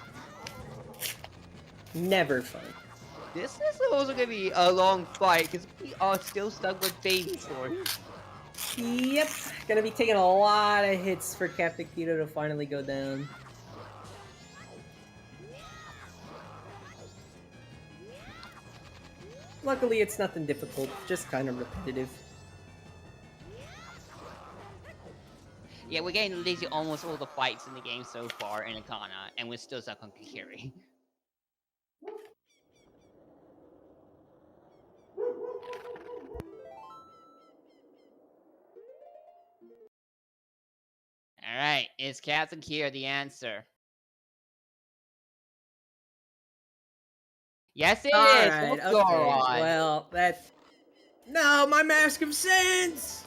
Never fun. This is also gonna be a long fight, because we are still stuck with baby sword. Yep, gonna be taking a lot of hits for Captain Keto to finally go down. Luckily, it's nothing difficult, just kind of repetitive. Yeah, we're getting literally almost all the fights in the game so far in Akana, and we're still stuck on Kikiri. Alright, is Captain Kier the answer? Yes, it is! Alright, What's going okay. on? Well, that's... No, my Mask of Sense!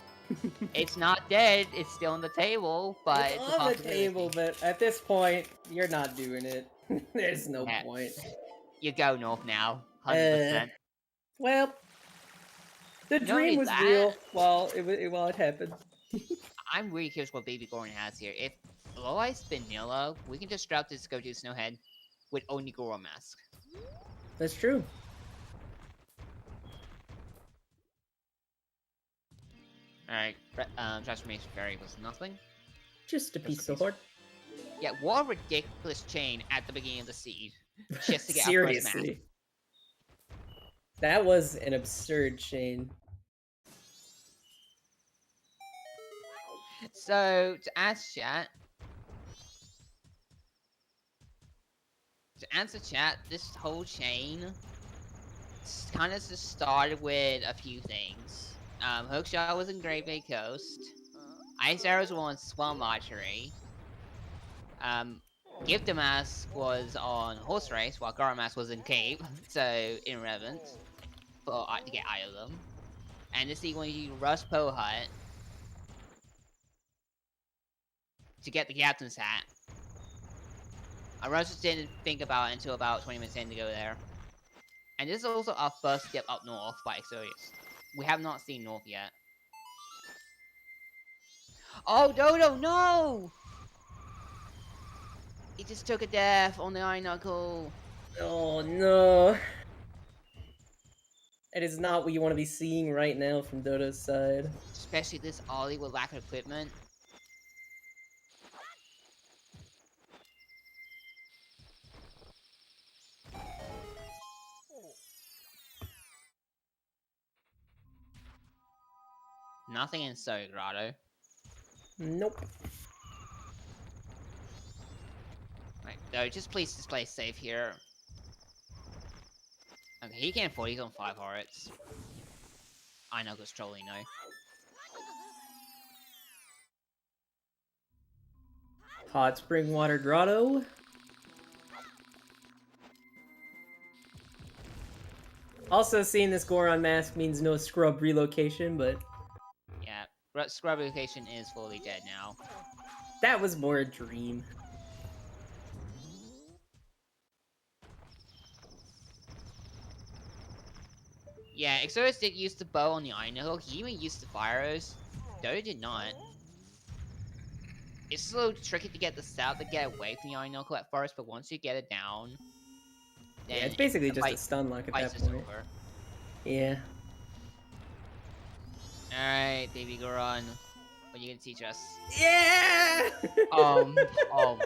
It's not dead, it's still on the table, but it's it's a on the possibility. table, but at this point, you're not doing it. There's no Yeah. point. You go north now, 100%. Well, the Not dream only was that- real while it happened. I'm really curious what Baby Goron has here. If Loi's vanilla, we can just drop this go to Snowhead with only Goro Mask. That's true. Alright, Transformation Fairy was nothing. Just a Just a piece of piece. heart. Yeah, what a ridiculous chain at the beginning of the seed. Just to get our first mask. Seriously. That was an absurd chain. So, to answer chat, this whole chain kind of just started with a few things. Hookshot was in Great Bay Coast. Ice Arrows were on Swamp Archery. Gift the Mask was on Horse Race, while Gara Mask was in Cape, so irrelevant to get either of them. And this is when you Rush Po Hut to get the Captain's Hat. I just didn't think about it until about 20 minutes in to go there. And this is also our first step up north by Exodus. We have not seen north yet. Oh, Dodo, no! He just took a death on the Eye Knuckle. Oh no. It is not what you want to be seeing right now from Dodo's side. Especially this Ollie with lack of equipment. Nothing in Soul Grotto. Nope. Right, no, just please just play safe here. Okay, he can't afford, he's on 5 hearts. I know, because trolling, no. Hot Spring Water Grotto. Also, seeing this Goron mask means no scrub relocation, but Yeah, Scrub Location is fully dead now. that was more a dream. Yeah, Exodus did use the bow on the Iron Knuckle, he even used the fire arrows. Dodo did not. It's a little tricky to get the stab to get away from the Iron Knuckle at first, but once you get it down, then Yeah, it's basically the just a fight- stun lock at fight's that just point. over. Yeah. Alright, baby Goron. What are you gonna teach us? Yeah! Oh my god.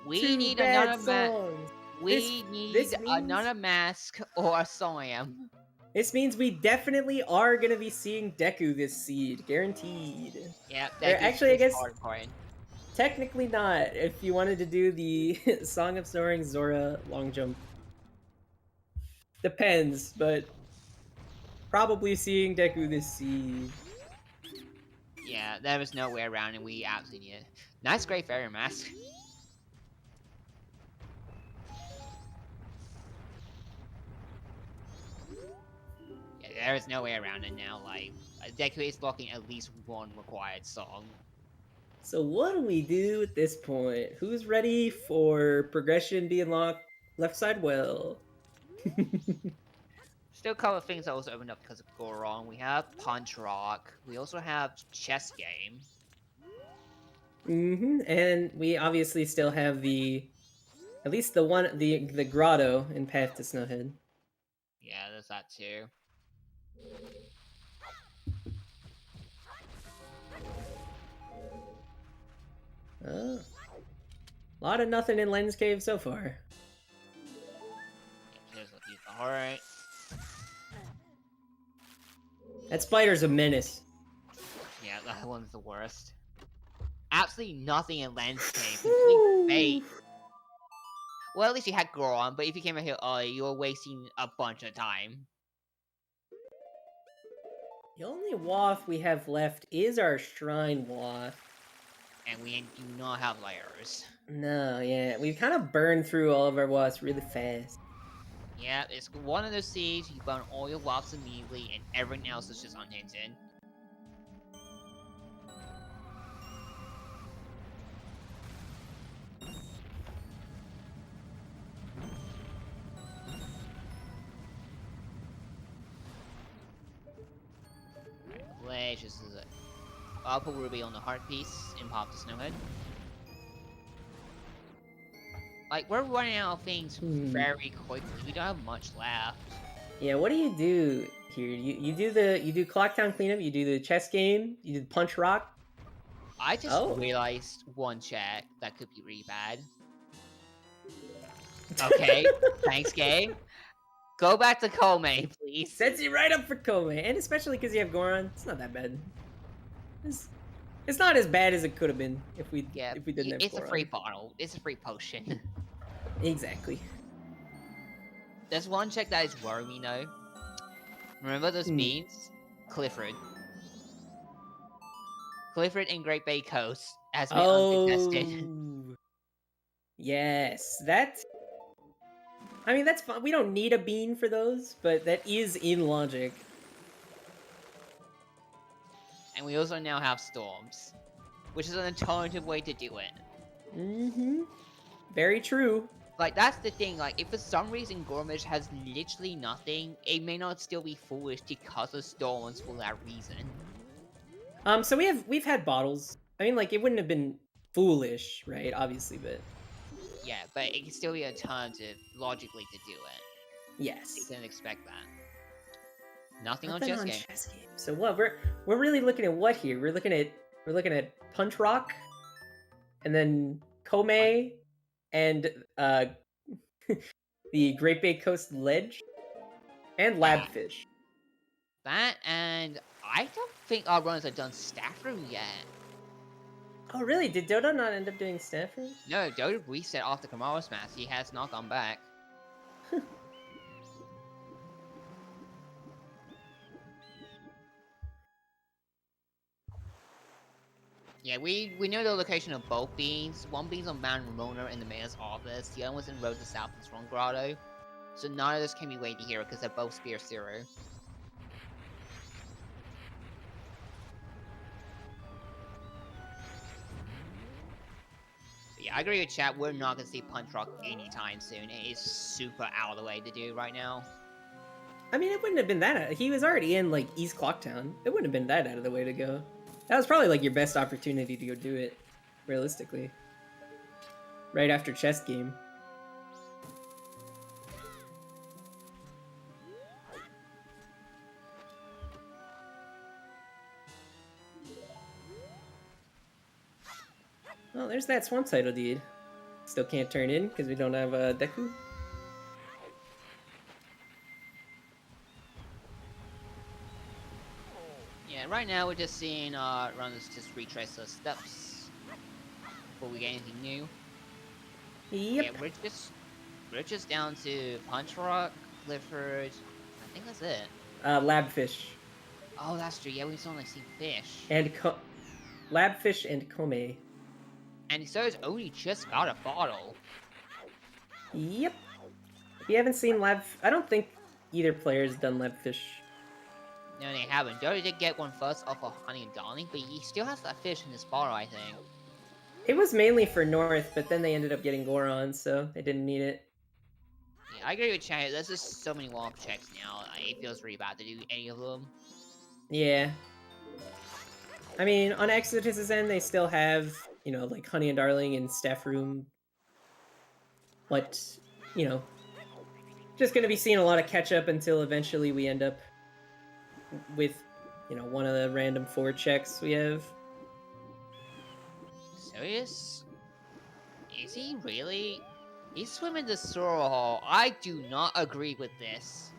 We Two need bad another songs. We need this means- another mask or a Siam. This means we definitely are gonna be seeing Deku this seed, guaranteed. Yeah, Or actually, I guess hard important. technically not. If you wanted to do the Song of Soaring Zora long jump, depends, but probably seeing Deku this seed. Yeah, there was no way around it. We absolutely need it. Nice, great fairy mask. Yeah, there is no way around it now. Like, Deku is blocking at least one required song. So what do we do at this point? Who's ready for progression being locked left side well? Still a couple of things that also opened up because of Goron. We have Punch Rock. We also have Chess Game. And we obviously still have at least the grotto in Path to Snowhead. Yeah, there's that too. Oh. A lot of nothing in Lens Cave so far. Alright. That spider's a menace. Yeah, that one's the worst. Absolutely nothing in Landscape. Complete bait. Well, at least you had Goron, but if you came out here early, you were wasting a bunch of time. The only waft we have left is our Shrine waft. And we do not have layers. No, yeah, we've kind of burned through all of our wafts really fast. Yeah, it's one of those seeds, you burn all your wafts immediately, and everything else is just unhinted. Blitz, this is it. I'll put Ruby on the heart piece and pop the Snowhead. Like, we're running out of things very quickly. We don't have much left. Yeah, what do you do here? You do Clocktown cleanup, you do the chess game, you do the Punch Rock. I just realized one check that could be really bad. Okay, thanks, game. Go back to Kome, please. Sets you right up for Kome, and especially because you have Goron, it's not that bad. It's not as bad as it could have been if we didn't have It's Goron. a free bottle. It's a free potion. Exactly. There's one check that is worrying me though. Remember those beans? Clifford. Clifford in Great Bay Coast has been uncontested. Yes, I mean, that's fine. We don't need a bean for those, but that is in logic. And we also now have storms, which is an alternative way to do it. Very true. Like, that's the thing, like, if for some reason Gormish has literally nothing, it may not still be foolish to cut the storms for that reason. So we've had bottles. I mean, like, it wouldn't have been foolish, right? Obviously, but... Yeah, but it can still be an alternative, logically, to do it. Yes. You didn't expect that. Nothing on chess game. So what? We're really looking at what here? We're looking at Punch Rock, and then Kome, and the Great Bay Coast Ledge, and Labfish. That, and I don't think our runners have done Staffroom yet. Oh really? Did Dodo not end up doing Staffroom? No, Dodo reset off the Kamara Smash. He has not gone back. Yeah, we know the location of both beans. One bean's on Mount Ramona in the mayor's office. The other one's in Road to South in Strong Grotto. So none of this can be waiting here because they're both Spear Zero. Yeah, I agree with chat. We're not going to see Punch Rock anytime soon. It is super out of the way to do right now. I mean, it wouldn't have been that... He was already in, like, East Clocktown. It wouldn't have been that out of the way to go. That was probably, like, your best opportunity to go do it, realistically. Right after chess game. Well, there's that Swamp Title deed. Still can't turn in because we don't have Deku. Yeah, right now we're just seeing runners just retrace those steps before we get anything new. Yep. Yeah, we're just down to Punch Rock, Clifford. I think that's it. Labfish. Oh, that's true. Yeah, we've only seen fish. And Labfish and Kome. And So's only just got a bottle. Yep. If you haven't seen I don't think either player's done Labfish. No, they haven't. Dodo did get one first off of Honey and Darling, but he still has that fish in his bottle, I think. It was mainly for North, but then they ended up getting Goron, so they didn't need it. Yeah, I agree with Chad. There's just so many warm checks now. It feels really bad to do any of them. Yeah. I mean, on Exodus's end, they still have, you know, like Honey and Darling and Staff Room. But, you know, just going to be seeing a lot of catch-up until eventually we end up with, you know, one of the random 4 checks we have. Serious? Is he really? He's swimming the Sorrow Hole. I do not agree with this.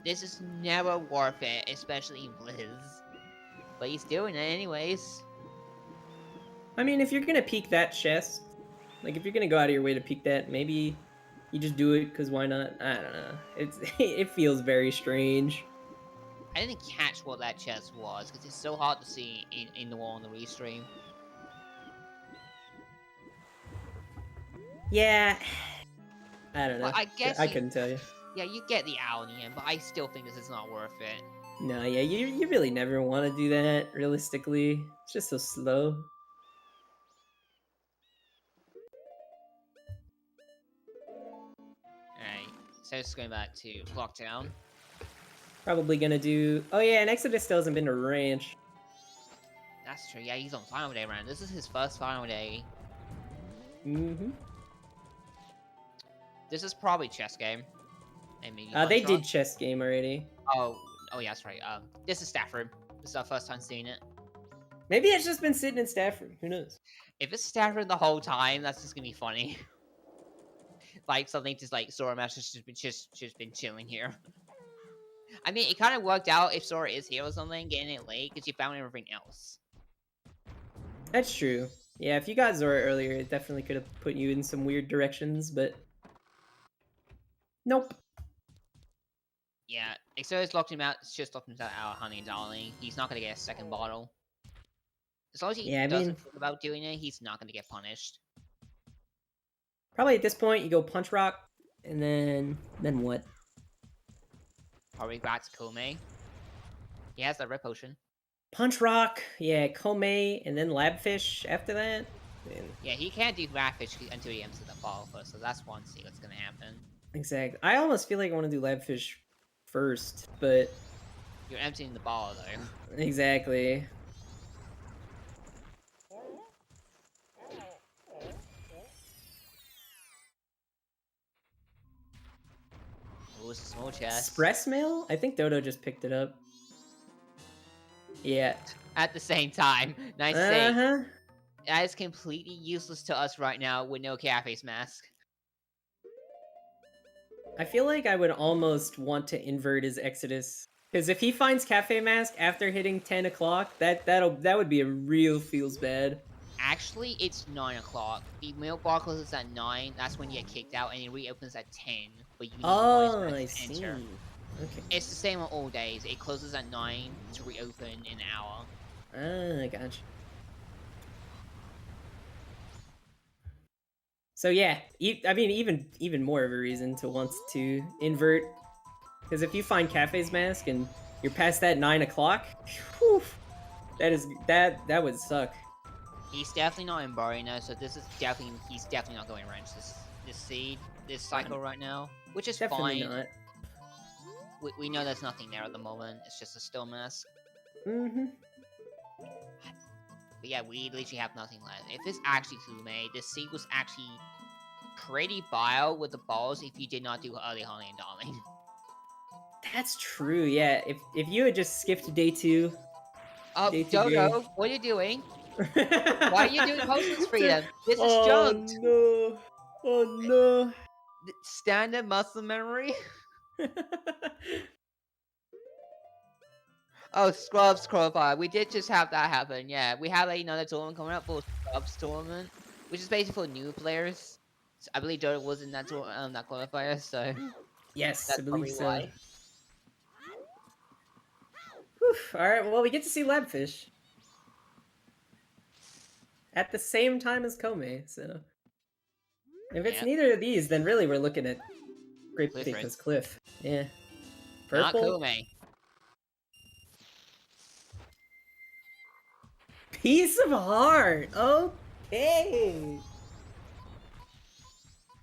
This is never worth it, especially in Blizz. But he's doing it anyways. I mean, if you're going to peek that chest, like if you're going to go out of your way to peek that, maybe you just do it because why not? I don't know. It feels very strange. I didn't catch what that chest was because it's so hard to see in the wall on the restream. Yeah. I don't know. Well, I guess I couldn't tell you. Yeah, you get the owl in the end, but I still think this is not worth it. No, yeah, you really never want to do that, realistically. It's just so slow. Alright, so just going back to Lockdown. Probably gonna do... Oh yeah, and Exodus still hasn't been to Ranch. That's true, yeah, he's on Final Day round. This is his first Final Day. Mm-hmm. This is probably chess game. Maybe They did chess game already. Oh yeah, that's right. This is Staff Room. This is our first time seeing it. Maybe it's just been sitting in Staff Room. Who knows? If it's Staff Room the whole time, that's just gonna be funny. Like something just like Sora Master just been chilling here. I mean, it kind of worked out if Sora is here or something, getting it late because you found everything else. That's true. Yeah, if you got Zora earlier, it definitely could have put you in some weird directions, but... Nope. Yeah, Exodus locked him out. It's just locked him out of Honey and Darling. He's not gonna get a second bottle. As long as he doesn't think about doing it, he's not gonna get punished. Probably at this point, you go Punch Rock, and then what? Probably back to Kome. He has that red potion. Punch Rock, yeah, Kome, and then Labfish after that. And... Yeah, he can't do Labfish until he empties the bottle first, so that's one see what's gonna happen. Exactly. I almost feel like I want to do Labfish first, but... You're emptying the bottle, though. Exactly. Ooh, it's a small chest. Express mail? I think Dodo just picked it up. Yeah. At the same time. Nice save. That is completely useless to us right now with no Cafe's mask. I feel like I would almost want to invert his Exodus. Because if he finds Cafe Mask after hitting 10 o'clock, that would be a real feels bad. Actually, it's 9 o'clock. The milk bar closes at 9. That's when you get kicked out, and it reopens at 10. But you need I see. enter. Okay. It's the same on all days. It closes at 9 to reopen in an hour. Ah, gotcha. So yeah, I mean, even more of a reason to want to invert. Because if you find Cafe's mask and you're past that 9 o'clock, that would suck. He's definitely not in Bari now, so he's definitely not going ranch this cycle right now, which is definitely fine. Not. We know there's nothing there at the moment. It's just a still mask. Mm-hmm. But yeah, we literally have nothing left. If this actually Kume, this seed was actually pretty vile with the balls if you did not do early Honey and Darling. That's true, yeah. If you had just skipped day 2... Dodo, what are you doing? Why are you doing Potions Freedom? This is junked! No. Oh no! Standard muscle memory? Oh, Scrubs qualifier. We did just have that happen. Yeah, we have another tournament coming up for Scrubs tournament, which is basically for new players. I believe Dodo was in that that qualifier, so Yes, I that's believe probably so. why. All right, well, we get to see Labfish at the same time as Kome, so if it's Yeah. neither of these, then really we're looking at Great Clifford. Because Cliff. Yeah. Not Purple. Kume. Piece of heart. Okay.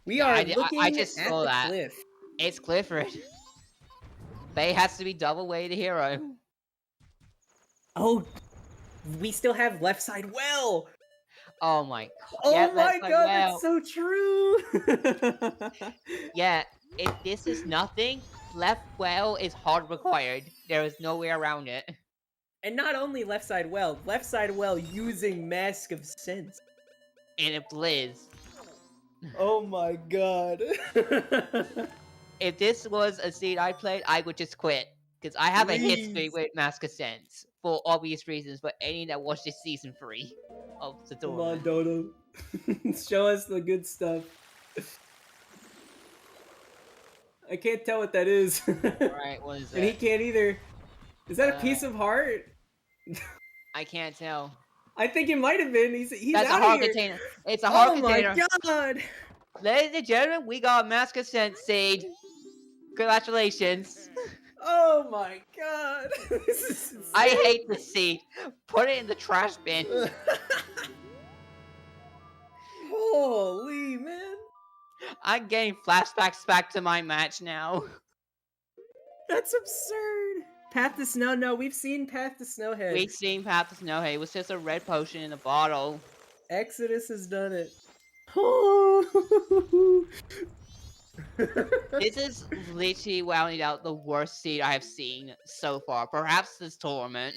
We Yeah, are I looking just at saw the that. cliff. It's Clifford. Bay has to be double weighted hero. Oh, we still have left side well. Oh my god. Oh Yeah, my that's like, god, wow. that's so true. Yeah, if this is nothing, left well is hard required. There is no way around it. And not only left side well using Mask of Sense. And a Blizz. Oh my god. If this was a seed I played, I would just quit. Because I have a history Please. with Mask of Sense. For obvious reasons, but any that watched this season 3 of the Come on, tournament. Dodo. Show us the good stuff. I can't tell what that is. Alright, what is And he it? can't either. Is that a piece of heart? I can't tell. I think it might have been. He's That's a out of heart here. container. It's a heart container. Oh my god. Ladies and gentlemen, we got Mask of Sense seed. Congratulations. Oh my god. This is insane. I hate the seed. Put it in the trash bin. Holy man. I'm getting flashbacks back to my match now. That's absurd. Path to Snow. No, we've seen Path to Snowhead. We've seen Path to Snow. Hey, it was just a red potion in a bottle. Exodus has done it. This is literally rounding out the worst seed I have seen so far. Perhaps this tournament.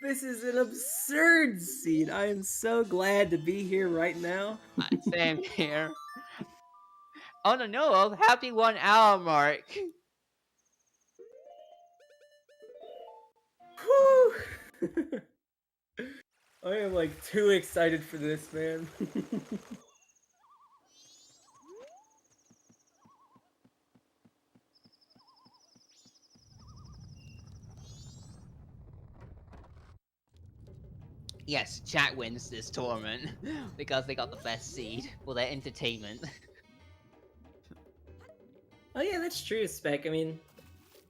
This is an absurd seed. I am so glad to be here right now. Same here. On the note of happy 1 hour mark. Whew. I am like too excited for this, man. Yes, chat wins this tournament because they got the best seed for their entertainment. Oh yeah, that's true, Spec. I mean,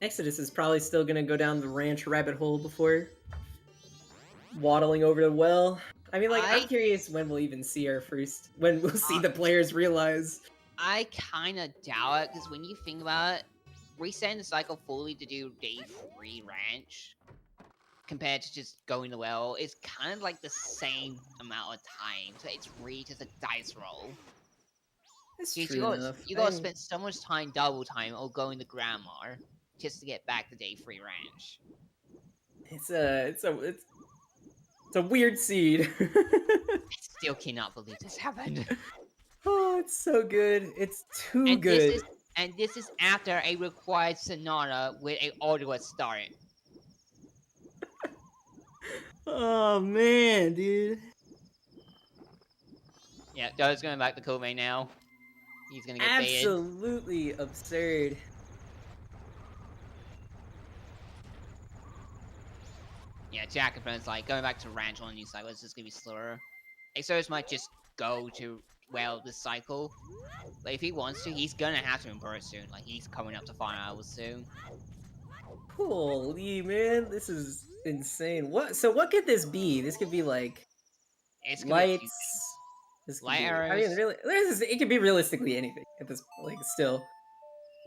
Exodus is probably still gonna go down the ranch rabbit hole before waddling over to the well. I mean, like, I'm curious when we'll even see when we'll see the players realize. I kinda doubt it, because when you think about it, resetting the cycle fully to do day 3 ranch, compared to just going to well, is kind of like the same amount of time, so it's really just a dice roll. That's You true enough. gotta spend so much time, double time, or going to Grandma, just to get back to day 3 ranch. It's a weird seed. I still cannot believe this happened. Oh, it's so good. It's too good. This is after a required Sonata with a Arduous start. Oh man, dude. Yeah, Dodo's going back to Kobe now. He's gonna get baited. Absolutely absurd. Yeah, Jack and Friends like going back to ranch on a new cycle is just gonna be slower. Exodus might just go to this cycle. But if he wants to, he's gonna have to embrace soon. Like he's coming up to 5 hours soon. Holy man, this is insane. What could this be? This could be like It's lights. Light arrows. I mean, really, it could be realistically anything at this. Like,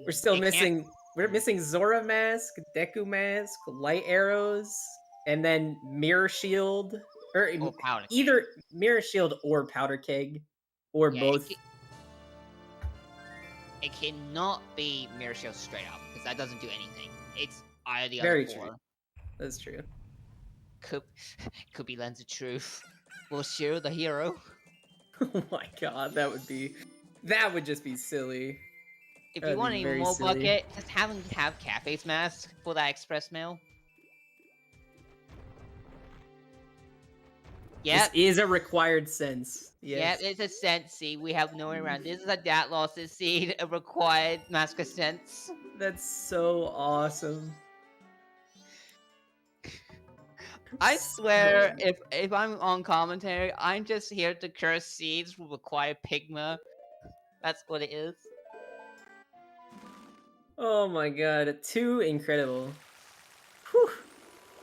we're still missing. We're missing Zora mask, Deku mask, light arrows, and then mirror shield, or powder either keg. mirror shield or powder keg, or both. It cannot be mirror shield straight up because that doesn't do anything. It's either the Very other four. true. That's true. Could be Lens of Truth. Will Shiro the hero? Oh my god, that would just be silly. If you want even more bucket, just have Cafe's mask for that express mail. Yep. This is a required sense. Yes. Yep, it's a sense seed. We have no way around. This is a dat losses seed, a required mask of sense. That's so awesome. I swear, if I'm on commentary, I'm just here to curse seeds with required pigma. That's what it is. Oh my god, too incredible. Whew.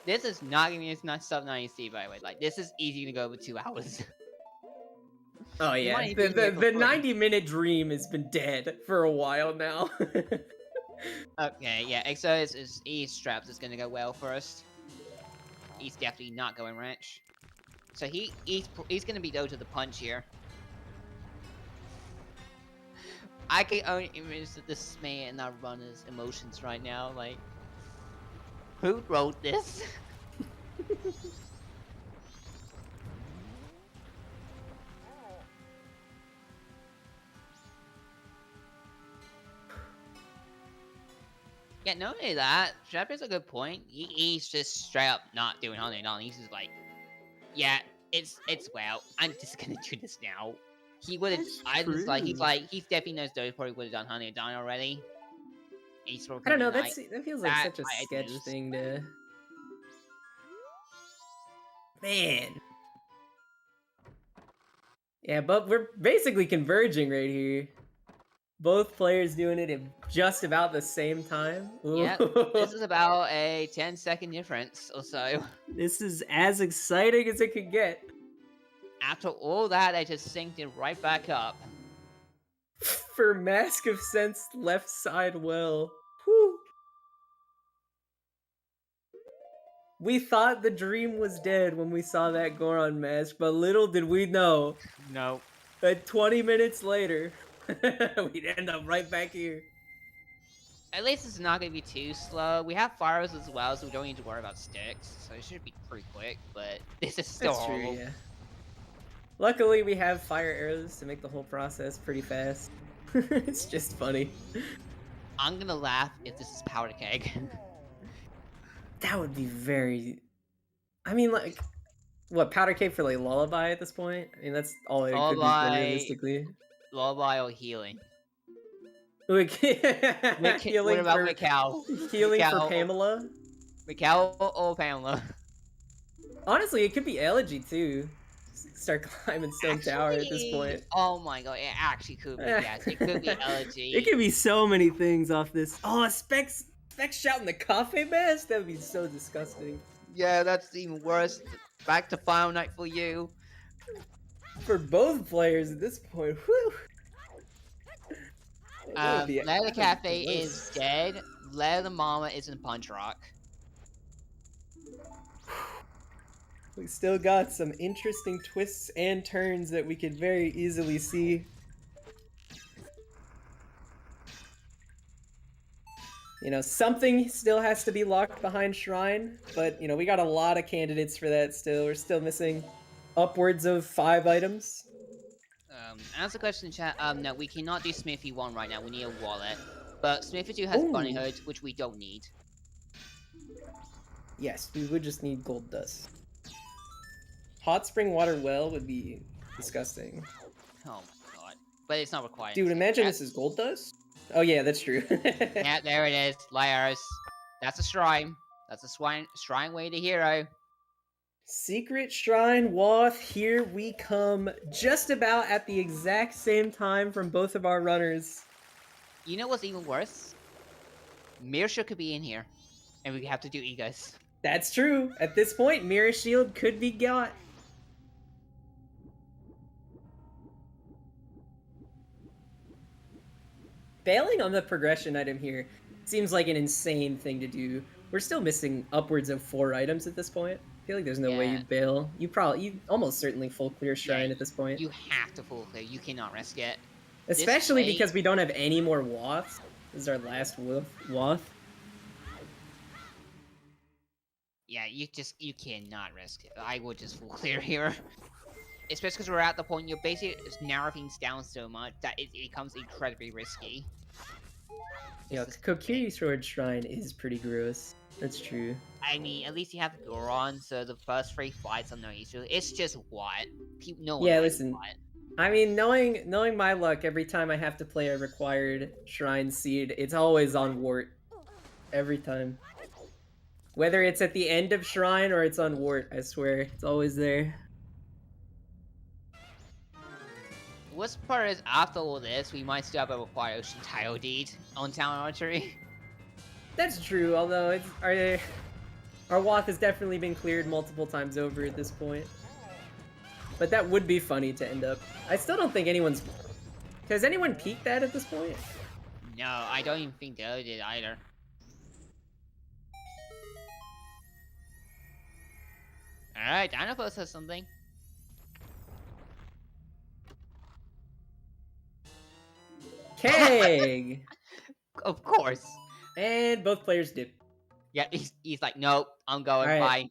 This is not gonna be a sub 90 seed, by the way. Like, this is easy to go with 2 hours. Oh You yeah, might even be here for the free. 90-minute dream has been dead for a while now. Okay, yeah, Exodus is straps is gonna go well first. He's definitely not going ranch. So he's gonna be go to the punch here. I can only imagine the dismay in our runner's emotions right now. Like, who wrote this? Yeah, not only that, Strap is a good point. He's just straight up not doing hunting on. He's just like, yeah, it's well. I'm just gonna do this now. He would have. I was like, he definitely knows Dodo probably would have done hunting done already. He's I don't know. That feels like such a sketch thing to. Man. Yeah, but we're basically converging right here. Both players doing it at just about the same time. Yeah, this is about a 10-second difference or so. This is as exciting as it could get. After all that, I just synced it right back up. For Mask of Sense left side well. Whew. We thought the dream was dead when we saw that Goron mask, but little did we know. No. That 20 minutes later, we'd end up right back here. At least it's not going to be too slow. We have fires as well, so we don't need to worry about sticks. So it should be pretty quick, but this is still That's horrible. true, yeah. Luckily, we have fire arrows to make the whole process pretty fast. It's just funny. I'm gonna laugh if this is powder keg. That would be very... I mean, like... What, powder cake for, like, lullaby at this point? I mean, that's all it could be for realistically. Lullaby or healing. Healing what about for... Mikau? Healing for Pamela? Mikau or Pamela? Honestly, it could be Elegy, too. Start climbing Stone Tower at this point. Oh my god, it actually could be, yes. It could be Elegy. It could be so many things off this. Oh, Specs shouting the cafe mask? That would be so disgusting. Yeah, that's even worse. Back to Final Night for you. For both players at this point, whew. Leather Cafe is dead. Leather Mama is in Punch Rock. We still got some interesting twists and turns that we could very easily see. You know, something still has to be locked behind Shrine, but, you know, we got a lot of candidates for that still. We're still missing upwards of 5 items. Answer the question in chat. No, we cannot do Smithy 1 right now. We need a wallet. But Smithy 2 has Bunny Hoods, which we don't need. Yes, we would just need gold dust. Hot spring water well would be disgusting. Oh my god. But it's not required. Dude, imagine this is gold dust? Oh yeah, that's true. Yeah, there it is. Liars. That's a shrine. That's a shrine way to hero. Secret Shrine Wath, here we come. Just about at the exact same time from both of our runners. You know what's even worse? Mirsha could be in here. And we have to do egos. That's true. At this point, Mirror Shield could be got. Bailing on the progression item here seems like an insane thing to do. We're still missing upwards of 4 items at this point. I feel like there's no way you bail. You almost certainly full clear Shrine at this point. You have to full clear. You cannot risk it. Especially because we don't have any more Waths. This is our last Wath. Yeah, you cannot risk it. I would just full clear here. Especially because we're at the point you're basically narrowing things down so much that it becomes incredibly risky. Yeah, Kokiri Sword Shrine is pretty gross. That's true. I mean, at least you have Goron, so the first 3 fights are no issue. It's just what? No one Yeah, likes listen. what. I mean, knowing my luck, every time I have to play a required Shrine Seed, it's always on Wart. Every time. Whether it's at the end of Shrine or it's on Wart, I swear. It's always there. The worst part is, after all this, we might still have a required Ocean Tile Deed on Town Archery. That's true, although our Wath has definitely been cleared multiple times over at this point. But that would be funny to end up. I still don't think anyone's... Has anyone peeked that at this point? No, I don't even think Zelda did either. Alright, Dinophos has something. Keg! Of course. And both players dip. Yeah, he's like, nope, I'm going, All right. bye.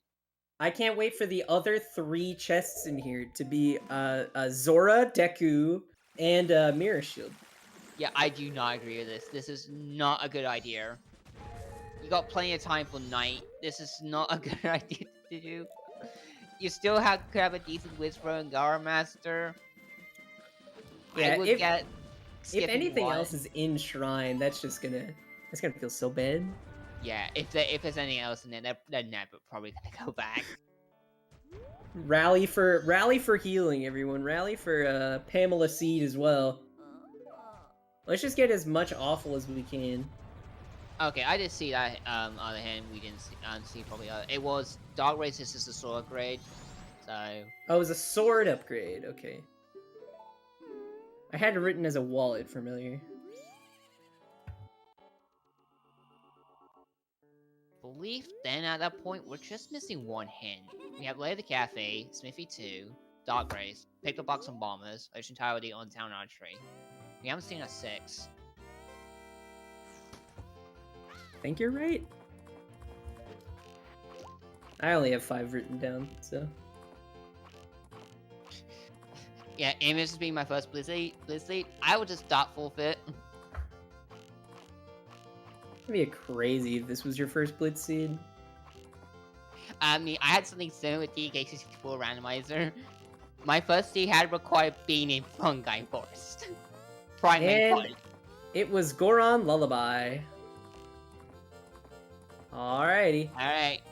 I can't wait for the other 3 chests in here to be Zora, Deku, and Mirror Shield. Yeah, I do not agree with this. This is not a good idea. You got plenty of time for night. This is not a good idea to do. You still could have a decent Whisper and Gara Master. Yeah, I would get if anything one. else is in Shrine, that's gonna feel so bad. Yeah, if there's anything else in there, they're never probably gonna go back. Rally for healing, everyone. Rally for Pamela Seed as well. Let's just get as much awful as we can. Okay, I did see that other hand. We didn't see probably it was Dark Race. This is the sword upgrade, so Oh, it was a sword upgrade. Okay. I had it written as a wallet familiar. believe then at that point we're just missing one hint. We have Lay the Cafe, Smithy 2, Dark Race, Pick the Box on Bombers, Ocean Tower on Town Archery. We haven't seen a 6. I think you're right. I only have 5 written down, so. Yeah, Amos being my first Blitz lead, I would just dot forfeit. It'd be crazy if this was your first Blitz seed. I mean, I had something similar with DK64 Randomizer. My first seed had required being in Fungi Forest. Primary And it was Goron Lullaby. Alrighty. Alright.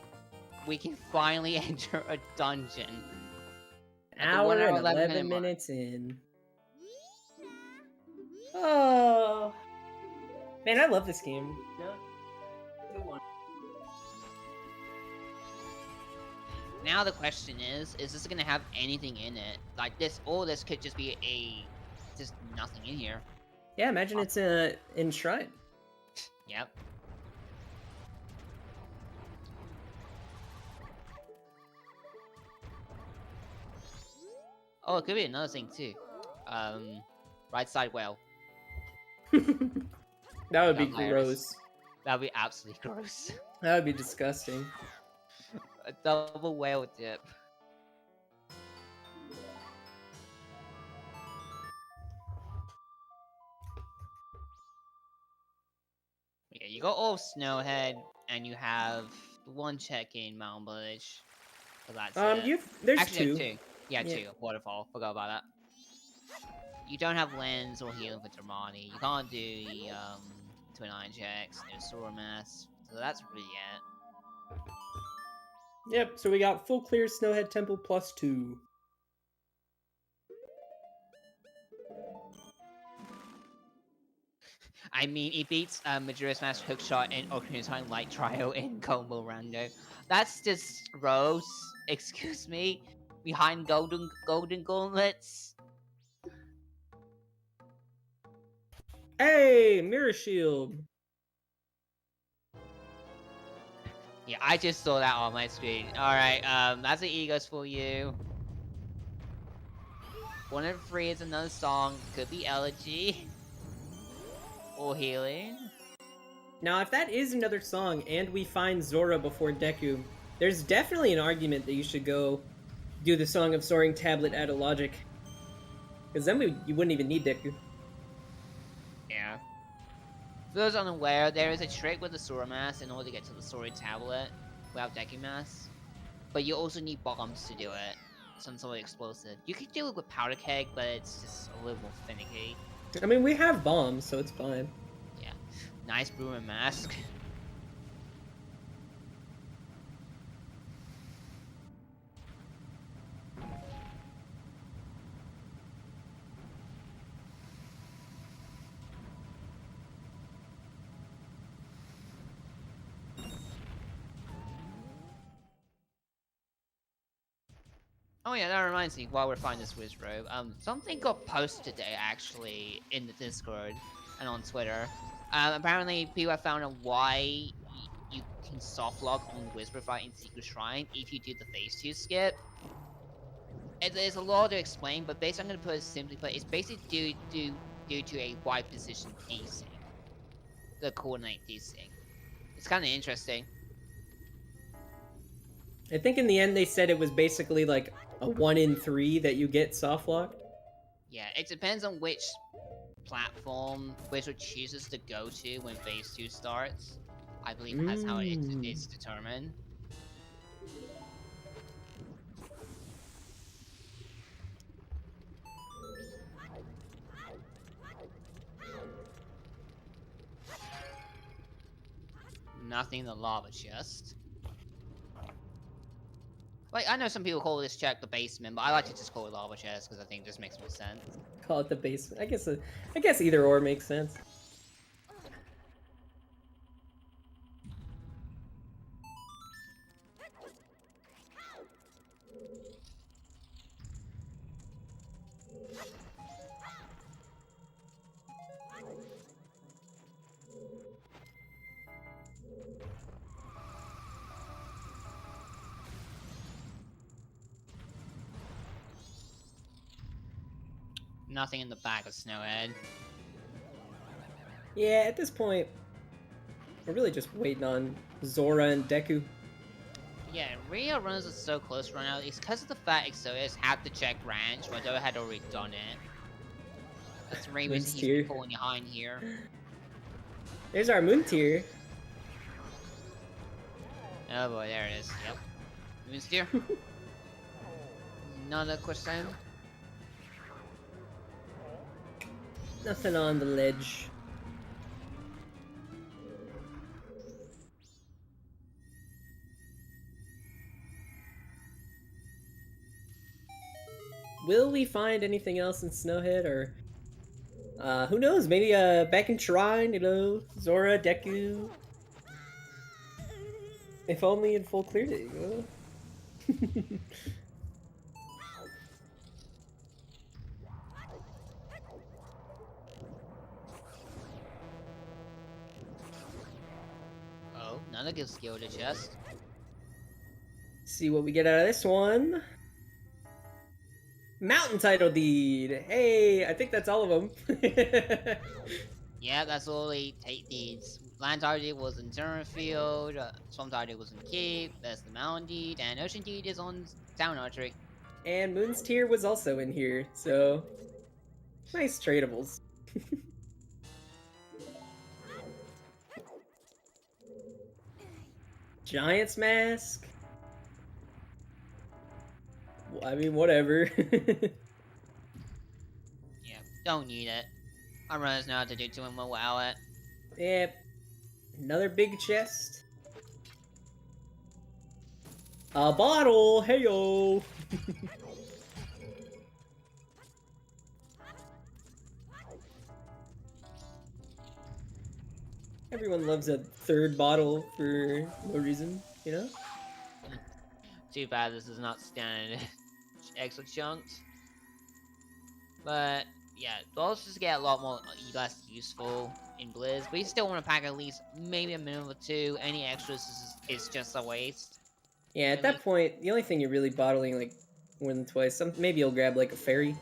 We can finally enter a dungeon. Hour and 11 minutes in. Oh. Man, I love this game. No? Good one. Now the question is this gonna have anything in it? Like this, all this could just be just nothing in here. Yeah, imagine it's in Shrine. Yep. Oh, it could be another thing too. Right side whale. That would be Hilarious. gross. That would be absolutely gross. That would be disgusting. A double whale dip. Yeah, you got all Snowhead, and you have one check in Mountain Village. So that's it. There's Actually, two. Yeah, Yeah. 2. Waterfall. Forgot about that. You don't have lens or healing for Dermani. You can't do the twin iron checks. No sword mass. So that's really it. Yep, so we got full clear Snowhead Temple +2. I mean, it beats Majora's Mask Hookshot and Ocarina of Time Light Trial in Combo Rando. That's just gross. Excuse me. Behind golden gauntlets. Hey, Mirror Shield. Yeah, I just saw that on my screen. Alright, that's the egos for you. 1 of 3 is another song. Could be Elegy. Or Healing. Now, if that is another song and we find Zora before Deku, there's definitely an argument that you should go do the Song of Soaring Tablet out of Logic. Because then you wouldn't even need Deku. Yeah. For those unaware, there is a trick with the Sora Mask in order to get to the Sora tablet without decking Mask. But you also need bombs to do it. Some sort of explosive. You could do it with Powder Keg, but it's just a little more finicky. I mean, we have bombs, so it's fine. Yeah. Nice Boomer Mask. Oh yeah, that reminds me, while we're finding this Wiz Robe, something got posted today, actually, in the Discord and on Twitter. Apparently, people have found out why you can soft lock on the Whisper fight in Secret Shrine if you do the phase 2 skip. There's a lot to explain, but basically I'm going to put it simply put, it's basically due to a wide position desync. The coordinate desync. It's kind of interesting. I think in the end they said it was basically like a 1 in 3 that you get soft locked. Yeah, it depends on which platform Wizard chooses to go to when phase 2 starts. I believe that's how it's determined. Nothing in the lava chest. Like, I know some people call this check the basement, but I like to just call it lava chest because I think this makes more sense. Call it the basement. I guess either or makes sense. Nothing in the back of Snowhead. Yeah, at this point, we're really just waiting on Zora and Deku. Yeah, Rio runs are so close right now. It's because of the fact Exodus had to check ranch, but Dodo had already done it. That's the main reason he's falling behind here. There's our Moon Tier. Oh boy, there it is. Yep. Moon Steer. Another question. Nothing on the ledge. Will we find anything else in Snowhead, or who knows? Maybe back in Shrine, you know, Zora, Deku. If only in full clear day, you know? Oh, another good skill to chest. See what we get out of this one. Mountain title deed. Hey, I think that's all of them. Yeah, that's all the take deeds. Land title deed was in Turner Field, Swamp title deed was in Keep, there's the Mountain deed, and Ocean deed is on Town Archery. And Moon's Tier was also in here, so nice tradables. Giant's Mask. I mean, whatever. Yeah, don't need it. Our runners know how to do 2 and without it. Yep. Another big chest. A bottle! Heyo! Everyone loves a third bottle for no reason, you know? Too bad this is not standard extra chunks. But yeah, those just get a lot more less useful in Blizz. But you still want to pack at least maybe a minimum of 2. Any extras is just a waste. Yeah, at that point, the only thing you're really bottling like more than twice, maybe you'll grab like a fairy,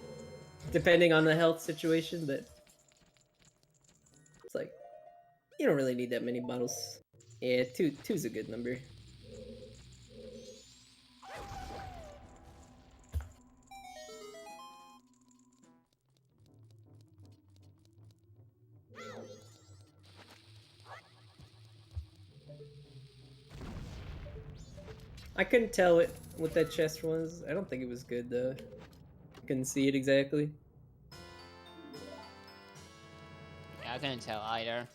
depending on the health situation, but it's like, you don't really need that many bottles. Yeah, two's a good number. I couldn't tell what that chest was. I don't think it was good though. I couldn't see it exactly. Yeah, I couldn't tell either.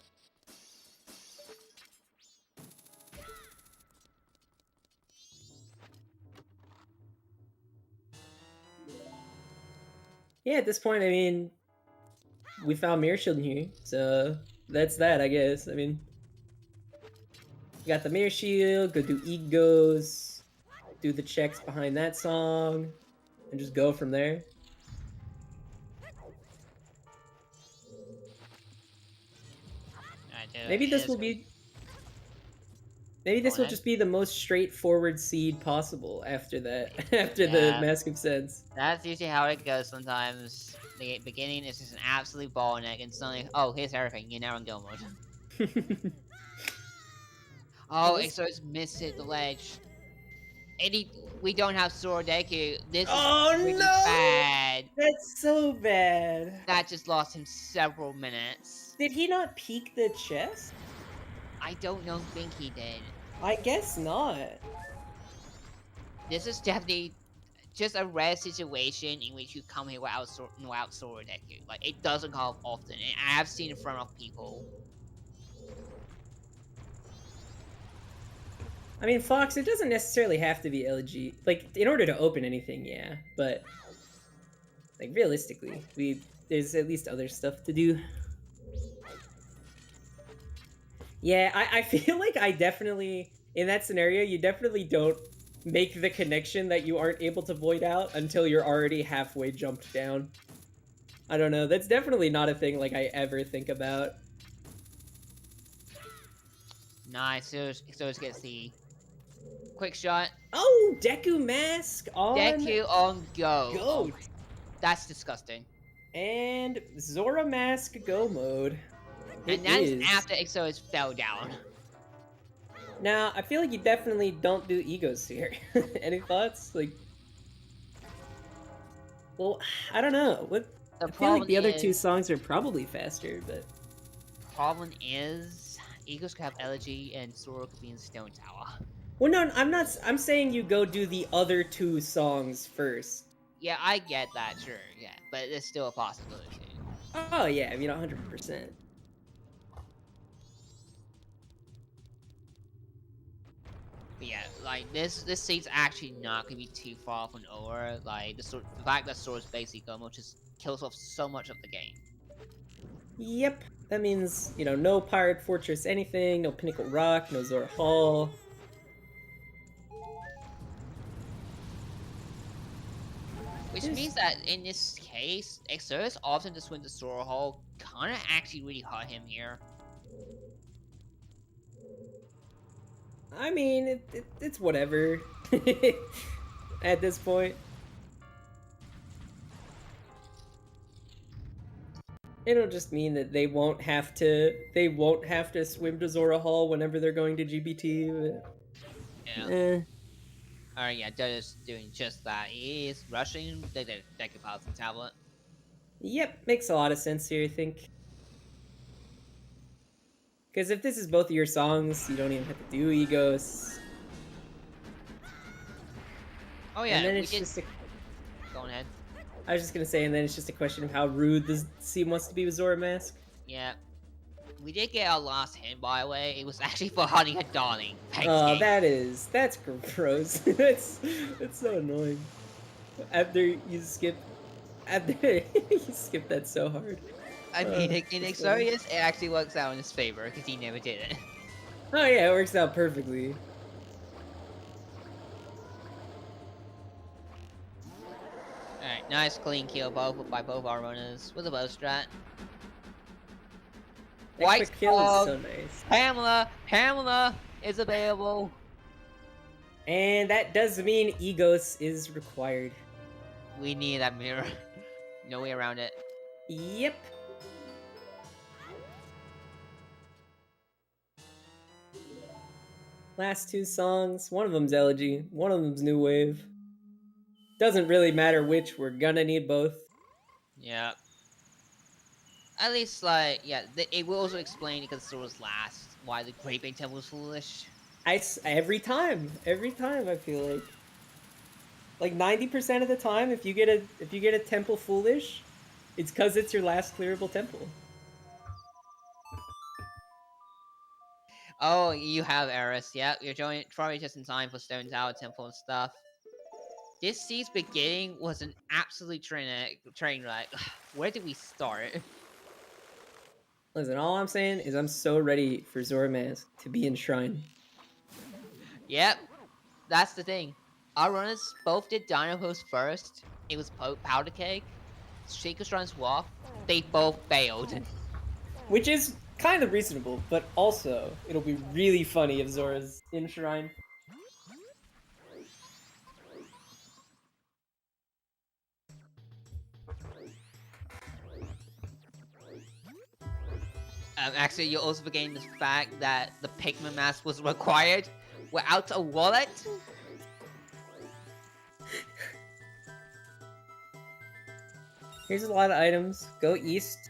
Yeah, at this point, I mean, we found Mirror Shield in here, so that's that, I guess. I mean, we got the Mirror Shield, go do egos, do the checks behind that song, and just go from there. Maybe this will be... Maybe this will just be the most straightforward seed possible after that, after the Mask of Sense. That's usually how it goes sometimes. The beginning is just an absolute bottleneck, and suddenly, oh, here's everything, you're now in go mode. Oh, Exo's missed the ledge. We don't have Sword Deku. This is pretty bad. That's so bad. That just lost him several minutes. Did he not peek the chest? I don't think he did. I guess not. This is definitely just a rare situation in which you come here without Sword Deku. Like, it doesn't come up often, and I have seen it in front of people. I mean, Fox, it doesn't necessarily have to be LG. Like, in order to open anything, yeah, but like realistically, there's at least other stuff to do. Yeah, I feel like I definitely, in that scenario, you definitely don't make the connection that you aren't able to void out until you're already halfway jumped down. I don't know, that's definitely not a thing like I ever think about. Nice, so gets the quick shot. Oh, Deku Mask on... Deku on go. Goat. That's disgusting. And Zora Mask go mode. And that's after Exo fell down. Now, I feel like you definitely don't do egos here. Any thoughts? Like, well, I don't know. I feel like the other two songs are probably faster, but... Problem is, egos could have Elegy and Sora could be in Stone Tower. Well, no, I'm not. I'm saying you go do the other two songs first. Yeah, I get that, sure, yeah, but it's still a possibility. Oh yeah, I mean 100%. But yeah, like this seat's actually not gonna be too far from over. Like the fact that Sora's basic Gomo just kills off so much of the game. Yep, that means, you know, no Pirate Fortress anything, no Pinnacle Rock, no Zora Hall. Which means that in this case, Exodus often just win the Zora Hall kinda actually really hurt him here. I mean, it's whatever at this point. It'll just mean that they won't have to swim to Zora Hall whenever they're going to GBT. But... Yeah. Alright, yeah, Dodo's doing just that. He is rushing the Decapods tablet. Yep, makes a lot of sense here, I think. Because if this is both of your songs, you don't even have to do egos. Oh yeah, and then it's just Go ahead. I was just gonna say, and then it's just a question of how rude the scene wants to be with Zora Mask. Yeah. We did get our last hit, by the way. It was actually for hunting a darling. Oh, that's gross. that's so annoying. After you skip that so hard. I mean, in Exorius, it actually works out in his favor, because he never did it. Oh yeah, it works out perfectly. Alright, nice clean kill by both our runners with a bow strat. White kill is so nice. Pamela is available. And that does mean Egos is required. We need that mirror. No way around it. Yep. Last two songs, one of them's Elegy, one of them's New Wave. Doesn't really matter which, we're gonna need both. Yeah. At least, like, yeah, it will also explain, because it was last, why the Great Big Temple was foolish. Every time I feel like 90% of the time, if you get a temple foolish, it's because it's your last clearable temple. Oh, you have Eris. Yep, you're probably just in time for Stone Tower Temple and stuff. This season's beginning was an absolute train wreck. Where did we start? Listen, all I'm saying is I'm so ready for Zora Mask to be in Shrine. Yep, that's the thing. Our runners both did Dino Post first. It was Powder Cake. Shaker Shrines Walk. They both failed. Which is kind of reasonable, but also, it'll be really funny if Zora's in Shrine. Actually, you're also forgetting the fact that the Pikmin mask was required without a wallet. Here's a lot of items. Go east,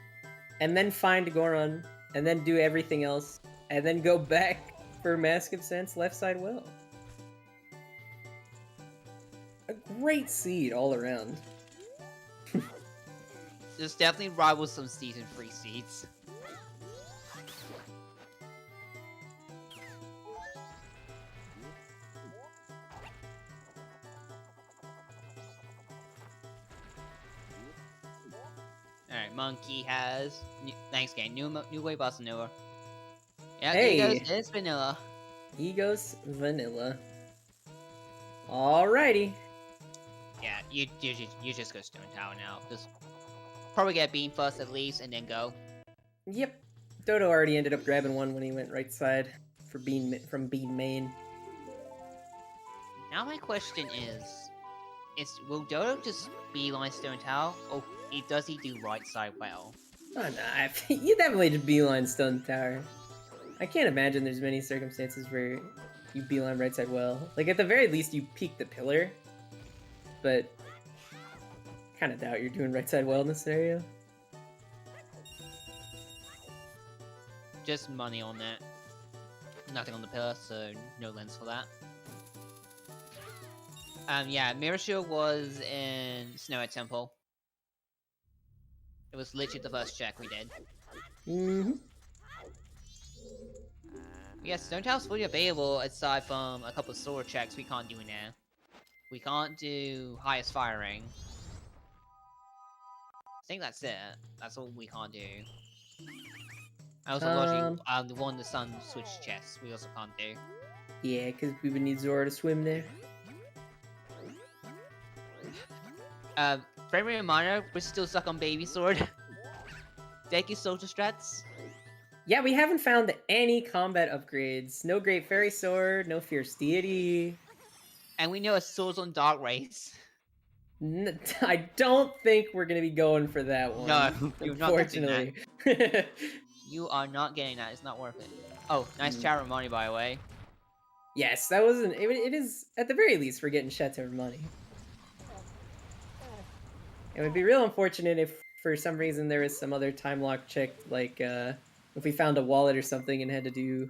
and then find Goron, and then do everything else, and then go back for Mask of Sense left side well. A great seed all around. There's definitely rivals some season 3 seeds. Alright, Monkey has... Thanks, game. New way boss Vanilla. Yeah, Hey! It's Vanilla. Egos Vanilla. Alrighty. Yeah, you just go Stone Tower now. Just probably get Beam first at least, and then go. Yep. Dodo already ended up grabbing one when he went right side for from Bean main. Now my question is will Dodo just beeline Stone Tower, or does he do right side well? Oh nah, you definitely just beeline Stone Tower. I can't imagine there's many circumstances where you beeline right side well. Like at the very least you peek the pillar, but kind of doubt you're doing right side well in this scenario. Just money on that. Nothing on the pillar, so no lens for that. Yeah, Mirror Shield was in Snow at Temple. It was literally the first check we did. Mm-hmm. Yeah, Stone Tower's fully available aside from a couple of sword checks we can't do now. We can't do highest firing. I think that's it. That's all we can't do. I also the one the sun switch chests we also can't do. Yeah, because we would need Zora to swim there. Friendly reminder, we're still stuck on Baby Sword. Thank you, Soldier Strats. Yeah, we haven't found any combat upgrades. No Great Fairy Sword, no Fierce Deity. And we know a Swords on Dark Race. I don't think we're gonna be going for that one. No, you're not getting unfortunately. that. You are not getting that. It's not worth it. Oh, nice chat money, by the way. Yes, that wasn't. It is at the very least we're getting Shatter money. It would be real unfortunate if, for some reason, there was some other time lock check, like if we found a wallet or something and had to do.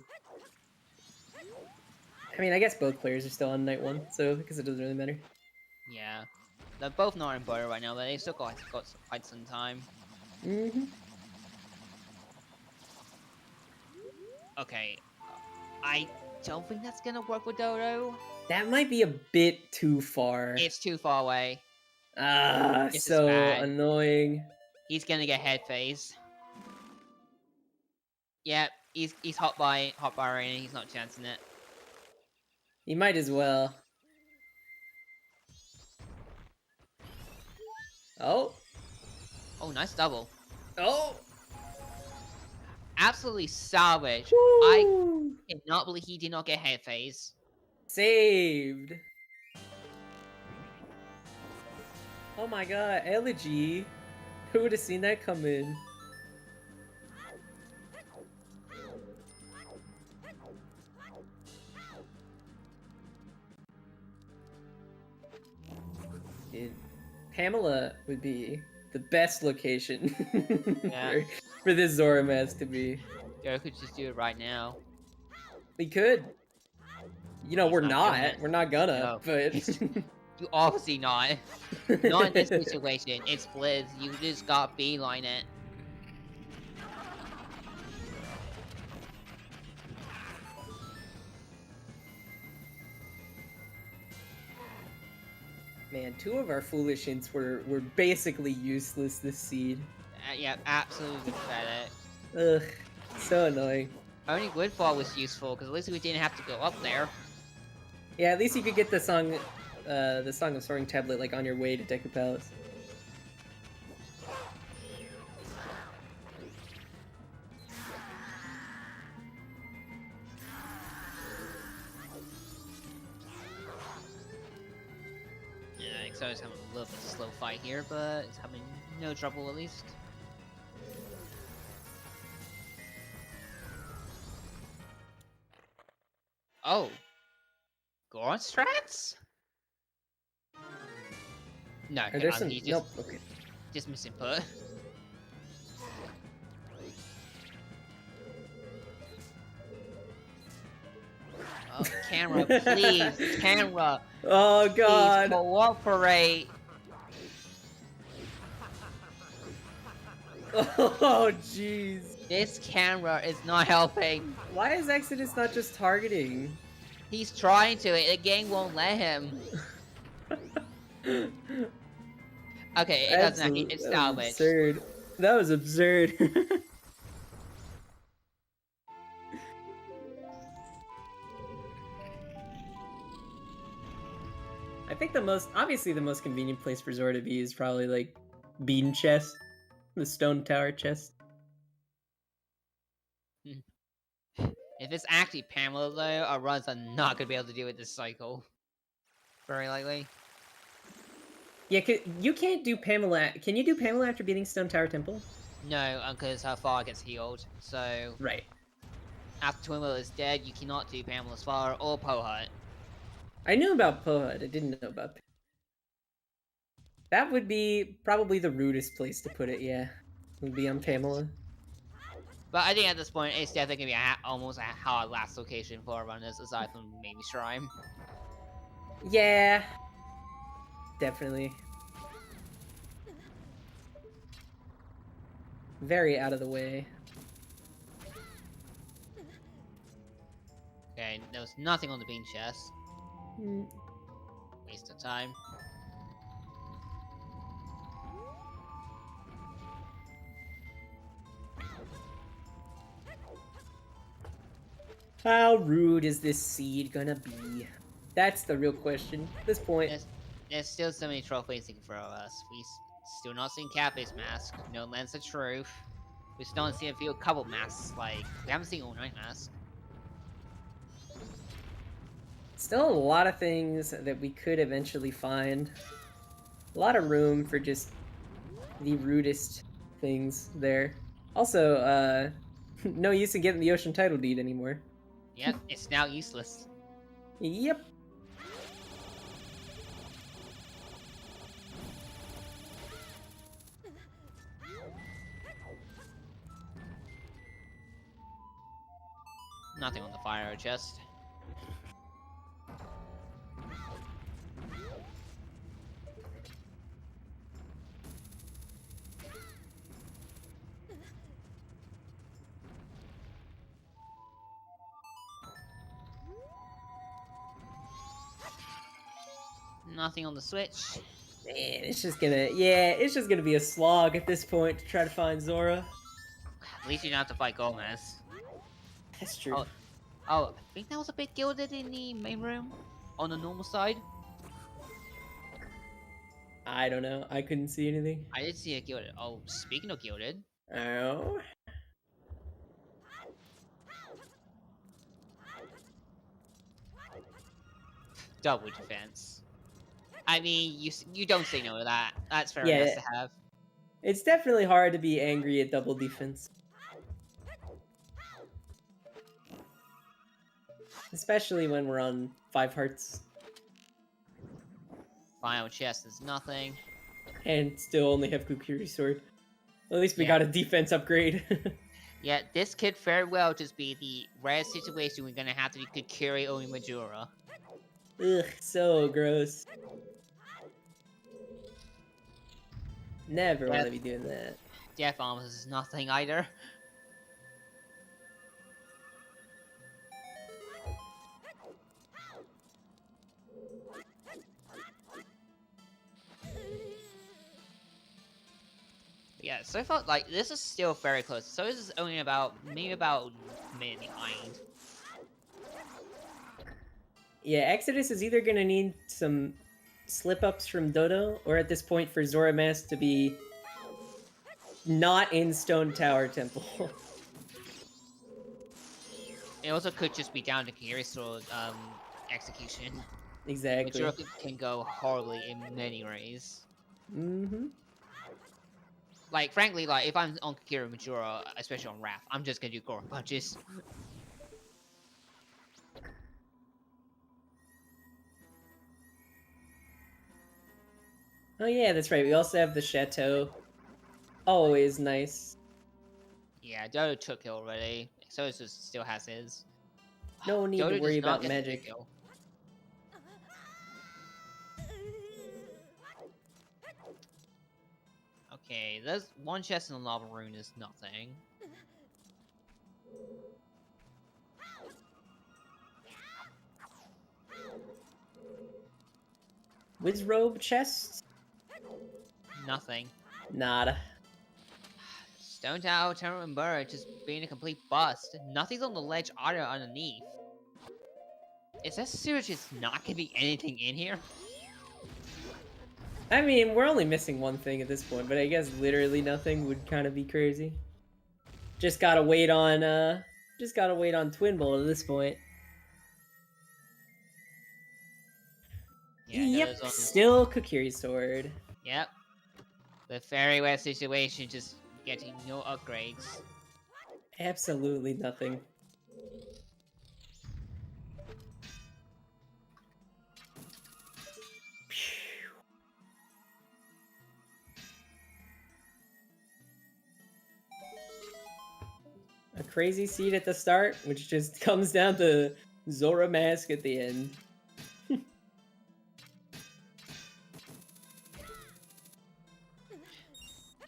I mean, I guess both players are still on night 1, so because it doesn't really matter. Yeah, they're both not in butter right now, but they still got quite some time. Mm-hmm. Okay, I don't think that's gonna work with Dodo. That might be a bit too far. It's too far away. Ah, This so is bad. annoying. He's gonna get head phase. Yeah, he's hot by and he's not chancing it. He might as well. Oh. Oh, nice double. Oh. Absolutely salvage. Woo! I cannot believe he did not get head phase. Saved. Oh my god, Elegy. Who would have seen that come in? Pamela would be the best location Yeah. for this Zora mask to be. Yo, could just do it right now. We could. You know, He's we're not doing not. it. We're not gonna, No, but... You obviously not. Not in this situation. It's Blitz. You just got beeline it. Man, 2 of our foolish hints were basically useless this seed. Yeah, absolutely pathetic. Ugh, so annoying. Only Woodfall was useful, because at least we didn't have to go up there. Yeah, at least you could get the Song of Soaring tablet like on your way to Deku Palace. Yeah, Exo's having a little bit of a slow fight here, but it's having no trouble at least. Oh. Goron strats? No, Are there some... he just, Nope, okay. just misinput. Oh, camera, please, camera. Oh god! Please cooperate. Oh jeez. This camera is not helping. Why is Exodus not just targeting? He's trying to, the game won't let him. Okay, it doesn't actually, it's salvaged. Absurd. That was absurd. I think obviously the most convenient place for Zora to be is probably like Bean Chest, the Stone Tower chest. If it's actually Pamela though, our runs are not gonna be able to do it this cycle. Very likely. Yeah, you can't do Pamela. Can you do Pamela after beating Stone Tower Temple? No, because her father gets healed. So Right. after Twinwheel is dead, you cannot do Pamela's father or Pohut. I knew about Pohud. I didn't know about. That would be probably the rudest place to put it. Yeah, would be on Pamela. But I think at this point, it's definitely gonna be almost a hard last location for runners aside from maybe Shrine. Yeah, definitely. Very out of the way. Okay, there was nothing on the bean chest. Waste of time. How rude is this seed gonna be? That's the real question at this point. There's still so many trophies he can throw at us. We still not seen Cappy's mask, no Lens of Truth. We still haven't seen a couple masks, like, we haven't seen All Night Mask. Still a lot of things that we could eventually find. A lot of room for just the rudest things there. Also, no use in getting the Ocean Title Deed anymore. Yep, it's now useless. Yep. Nothing on the fire chest. Nothing on the switch. Man, it's just gonna be a slog at this point to try to find Zora. At least you don't have to fight Gomez. That's true. Oh, I think that was a bit gilded in the main room. On the normal side. I don't know. I couldn't see anything. I did see it gilded. Oh, speaking of gilded. Oh. Double defense. I mean, you don't say no to that. That's fair Yeah, enough to have. It's definitely hard to be angry at double defense. Especially when we're on 5 hearts. Final chest is nothing. And still only have Kukuri Sword. Well, at least we Yeah. got a defense upgrade. Yeah, this could very well just be the rare situation we're gonna have to do Kukuri only Majora. Ugh, so gross. Never want to be doing that. Death Bombs is nothing either. Yeah, so I felt like this is still very close. So this is only maybe about a minute behind. Yeah, Exodus is either gonna need some slip-ups from Dodo, or at this point for Zoromask to be not in Stone Tower Temple. It also could just be down to Kukuri's sword execution. Exactly. Majora can go horribly in many ways. Mm-hmm. Like, frankly, like, if I'm on Kukuri Majora, especially on Wrath, I'm just gonna do Gore Punches. Oh yeah, that's right. We also have the Chateau. Always nice. Yeah, Dodo took it already. So it just still has his. No need Dodo to worry does not about get the magic. kill. Okay, there's one chest in the lava rune is nothing. Wizrobe chest? Nothing. Nada. Stone Tower, Terror, and Bird just being a complete bust. Nothing's on the ledge either underneath. Is there seriously just not gonna be anything in here? I mean, we're only missing one thing at this point, but I guess literally nothing would kind of be crazy. Just gotta wait on Twin Bolt at this point. Yeah, Yep, Dodo's on- still Kukuri's sword. Yep. The very rare situation just getting no upgrades. Absolutely nothing. A crazy seed at the start, which just comes down to Zoromask at the end.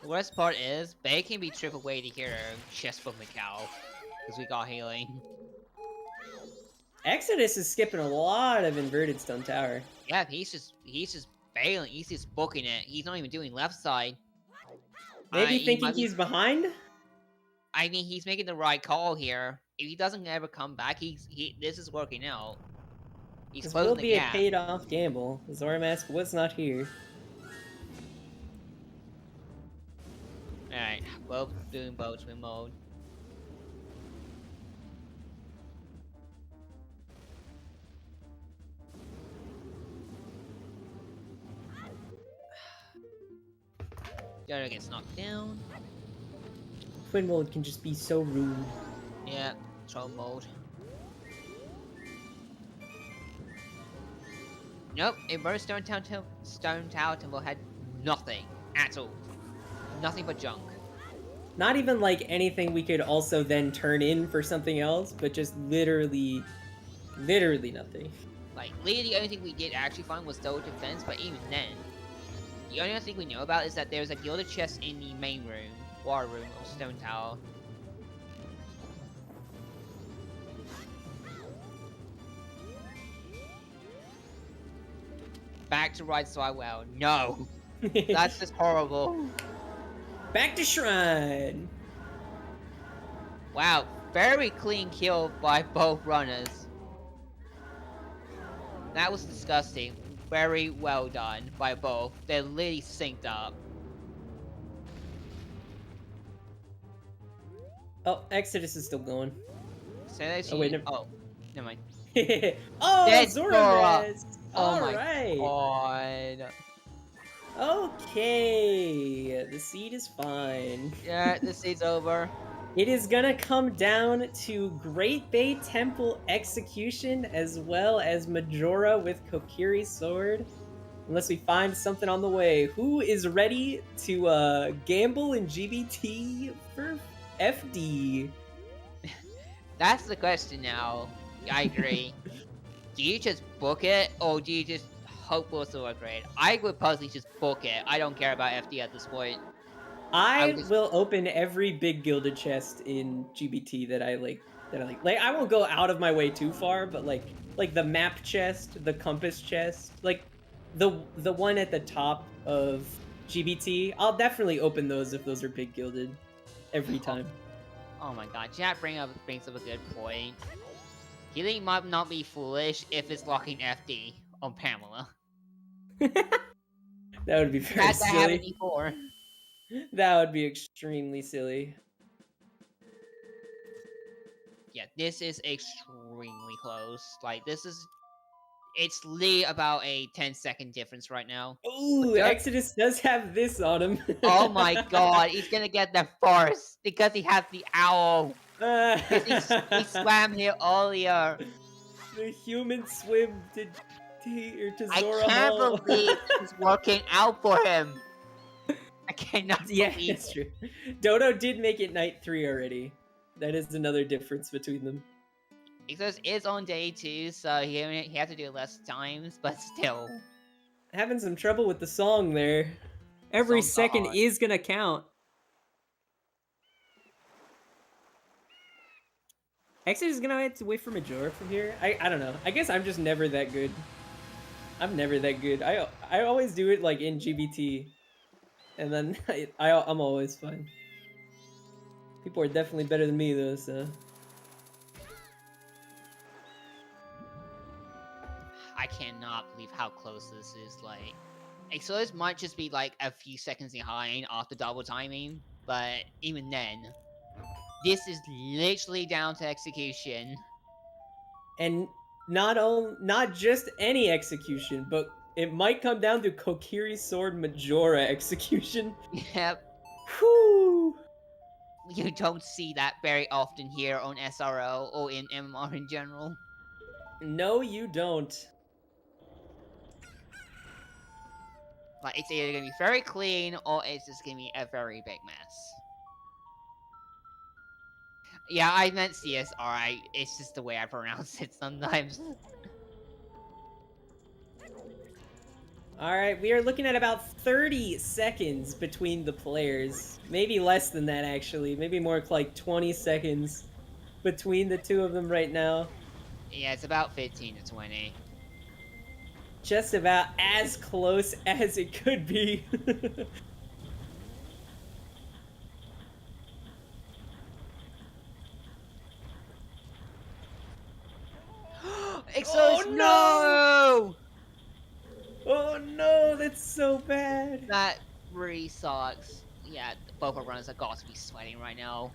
The worst part is, Bay can be triple weighted here just for Macau. Because we got healing. Exodus is skipping a lot of inverted Stone Tower. Yeah, he's just bailing, he's just booking it. He's not even doing left side. Maybe He thinking might be- he's behind? I mean, he's making the right call here. If he doesn't ever come back, this is working out. He's This closing will the be a gap. paid-off gamble. Zoromask was not here. Alright, both doing boatman mode. Dodo gets knocked down. Twin Bolt can just be so rude. Yeah, troll mode. Nope, Immersed Stone Tower Temple had nothing at all. Nothing but junk. Not even like anything we could also then turn in for something else, but just literally nothing. Like, literally the only thing we did actually find was Dodo Defense, but even then, the only other thing we know about is that there's a gilded chest in the main room, water room of Stone Tower. Back to right side well. No! That's just horrible. Back to Shrine! Wow, very clean kill by both runners. That was disgusting. Very well done by both. They're literally synced up. Oh, Exodus is still going. So wait, never- oh, never mind. Oh, Dead Zoromask! Oh my Alright! God. Okay, the seed is fine. Yeah, this is over. It is gonna come down to Great Bay Temple execution as well as Majora with Kokiri's sword. Unless we find something on the way. Who is ready to gamble in GBT for FD. That's the question now. I agree. Do you just book it, or do you just hope for a silver grade? I would personally just book it. I don't care about FD at this point. I just... will open every big gilded chest in GBT that I like. Like I won't go out of my way too far, but like the map chest, the compass chest, like the one at the top of GBT. I'll definitely open those if those are big gilded every time. Oh my god, Jack brings up a good point. Healing might not be foolish if it's locking FD on Pamela. That would be very Had that happen silly. before. That would be extremely silly. Yeah, this is extremely close. Like, it's literally about a 10-second difference right now. Ooh, Exodus does have this on him. Oh my god, he's gonna get the force because he has the owl. He swam here earlier. The human swim to Zora I can't Hall. believe it's working out for him. I cannot believe that's true. Dodo did make it night 3 already. That is another difference between them. Exodus is on day 2, so he had to do it less times, but still. Having some trouble with the song there. Every second is gonna count. Exodus is gonna have to wait for Majora from here. I don't know. I guess I'm just never that good. I'm never that good. I always do it like in GBT, and then I'm always fine. People are definitely better than me though, so. I cannot believe how close this is. Like, Exodus might just be like a few seconds behind after double timing, but even then, this is literally down to execution. And not just any execution, but it might come down to Kokiri Sword Majora execution. Yep. Whew. You don't see that very often here on SRO or in MMR in general. No, you don't. Like, it's either gonna be very clean or it's just gonna be a very big mess. Yeah, I meant CSR. It's just the way I pronounce it sometimes. Alright, we are looking at about 30 seconds between the players. Maybe less than that, actually. Maybe more like 20 seconds between the two of them right now. Yeah, it's about 15 to 20. Just about as close as it could be. Exos, no! Oh no, that's so bad. That really sucks. Yeah, both our runners have got to be sweating right now.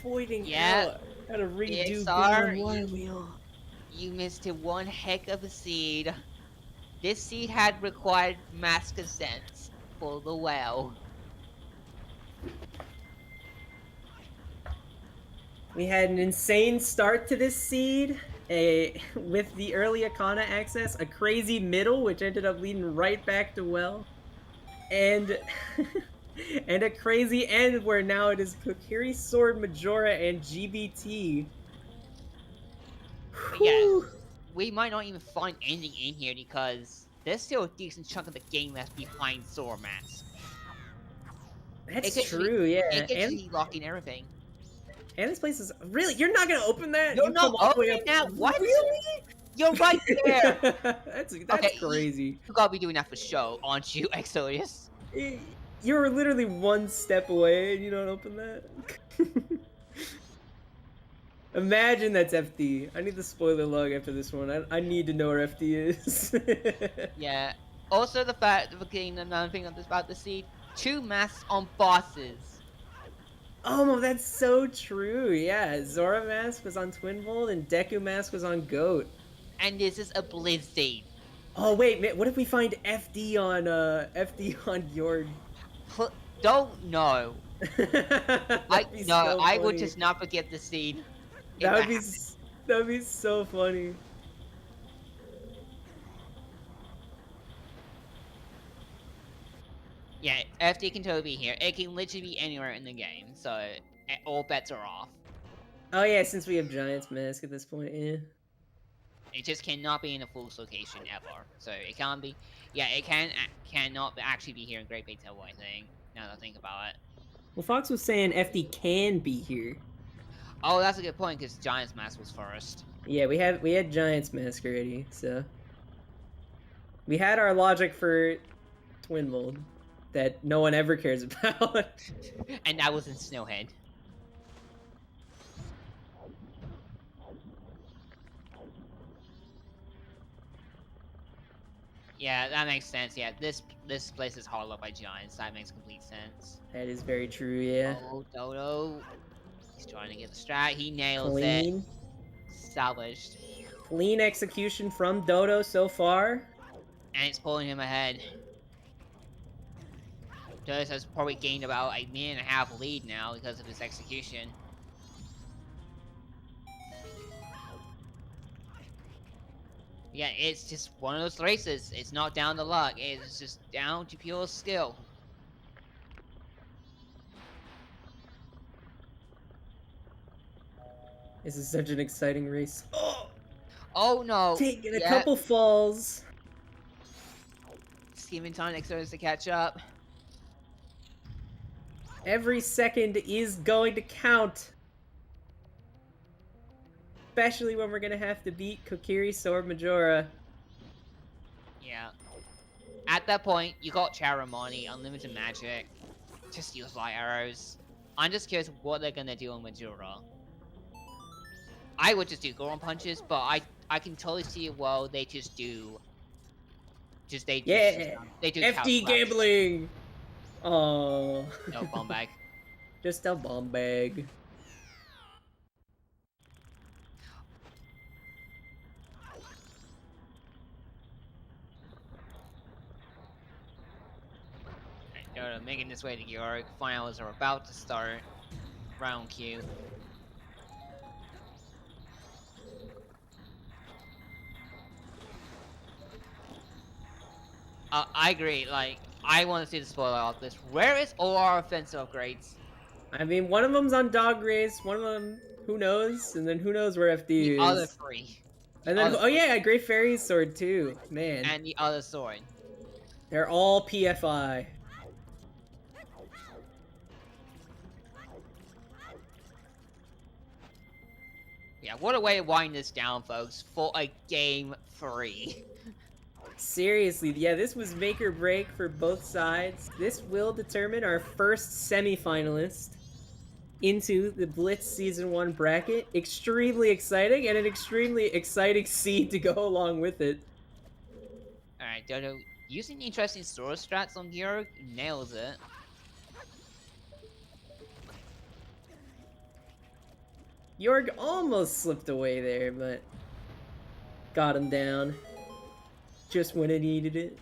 Voiding Yeah, out. Gotta redo XR, wheel. You missed it one heck of a seed. This seed had required mass consent for the well. We had an insane start to this seed, with the early Akana access, a crazy middle, which ended up leading right back to well, and and a crazy end where now it is Kokiri Sword Majora and GBT. Yeah, we might not even find anything in here because there's still a decent chunk of the game left behind Sora Mask. That's true, yeah. It gets you locking everything. And this place is really. You're not gonna open that? You're not opening that? What? Really? You're right there. that's okay, crazy. You gotta be doing that for show, aren't you, Exilius? You're literally one step away and you don't open that. Imagine that's FD. I need the spoiler log after this one. I need to know where FD is. Yeah. Also, the fact of getting another thing about the seed: 2 masks on bosses. Oh, that's so true. Yeah, Zora Mask was on Twin Volt and Deku Mask was on Goat. And this is a Blitz seed. Oh wait, man, what if we find FD on Yord? Don't know. I would just not forget the seed. That would be so funny. Yeah, FD can totally be here. It can literally be anywhere in the game, so all bets are off. Oh yeah, since we have Giant's Mask at this point, yeah. It just cannot be in a false location ever. So it can't be. Yeah, it cannot actually be here in Great Big Temple, I think. Now that I think about it. Well, Fox was saying FD can be here. Oh, that's a good point because Giant's Mask was first. Yeah, we had Giant's Mask already, so we had our logic for Twin Mold that no one ever cares about. And that was in Snowhead. Yeah, that makes sense. Yeah, this place is hollowed by giants. That makes complete sense. That is very true, yeah. Oh, Dodo. He's trying to get the strat. He nails Clean. it. Salvaged. Clean execution from Dodo so far. And it's pulling him ahead. Dodo has probably gained about a minute and a half lead now because of his execution. Yeah, it's just one of those races. It's not down to luck. It's just down to pure skill. This is such an exciting race. Oh no! Taking a couple falls. Steven Tonic starts to catch up. Every second is going to count. Especially when we're gonna have to beat Kokiri Sword Majora. Yeah. At that point, you got Charamani, Unlimited Magic. Just use light arrows. I'm just curious what they're gonna do on Majora. I would just do Goron punches, but I can totally see it well. They just do. They do FD gambling. Oh. No bomb bag. Just a bomb bag. Dodo making this way to Georg. Finals are about to start. Round Q. I agree. Like, I want to see the spoiler of this. Where is all our offensive upgrades? I mean, one of them's on Dog Race, one of them, who knows? And then who knows where FD The is. other three. And then, oh yeah, Great Fairy's sword too. Man. And the other sword. They're all PFI. Yeah, what a way to wind this down, folks, for a game 3. Seriously, yeah, this was make or break for both sides. This will determine our first semi-finalist into the Blitz Season 1 bracket. Extremely exciting, and an extremely exciting seed to go along with it. Alright, Dodo, using interesting sword strats on Georg, nails it. Jorg almost slipped away there, but got him down. Just when it needed it.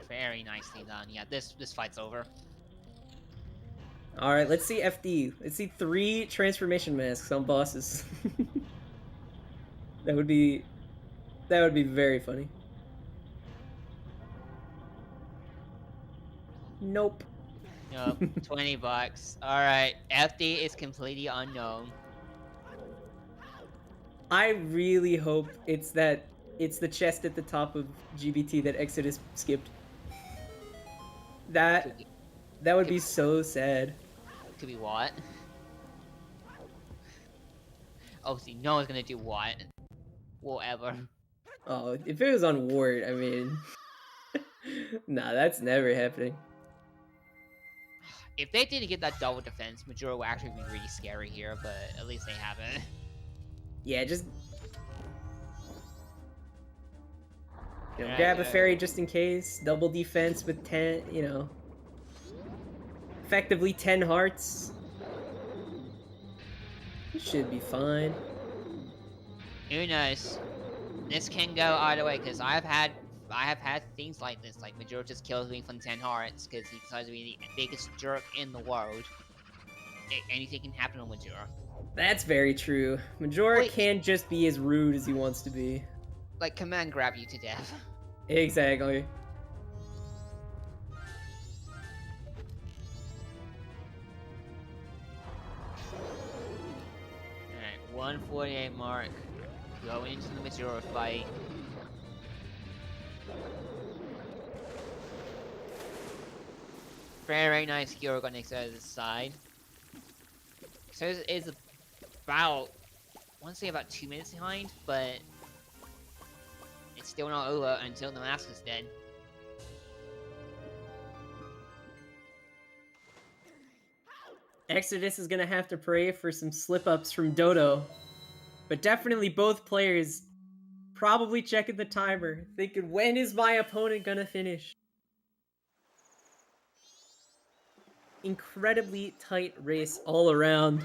Very nicely done. Yeah, this fight's over. Alright, let's see FD. Let's see 3 transformation masks on bosses. That would be very funny. Nope. Nope, 20 bucks. Alright, FD is completely unknown. I really hope it's the chest at the top of GBT that Exodus skipped. That would be so sad. Could be what? Oh, see, no one's gonna do what? Whatever. Oh, if it was on Ward, I mean... Nah, that's never happening. If they didn't get that double defense, Majora would actually be really scary here, but at least they haven't. Yeah, just... grab a fairy just in case. Double defense with 10, you know... Effectively 10 hearts. Should be fine. Who knows? This can go either way, because I have had things like this, like Majora just kills me from 10 hearts, because he decides to be the biggest jerk in the world. Anything can happen on Majora. That's very true. Majora Wait. can't just be as rude as he wants to be. Like, command grab you to death. Exactly. Alright, 148 mark. Going into the Majora fight. Very nice hero got next out of the side. So it is about, I want to say about 2 minutes behind, but it's still not over until the mask is dead. Exodus is gonna have to pray for some slip-ups from Dodo. But definitely both players probably checking the timer, thinking, when is my opponent gonna finish? Incredibly tight race all around.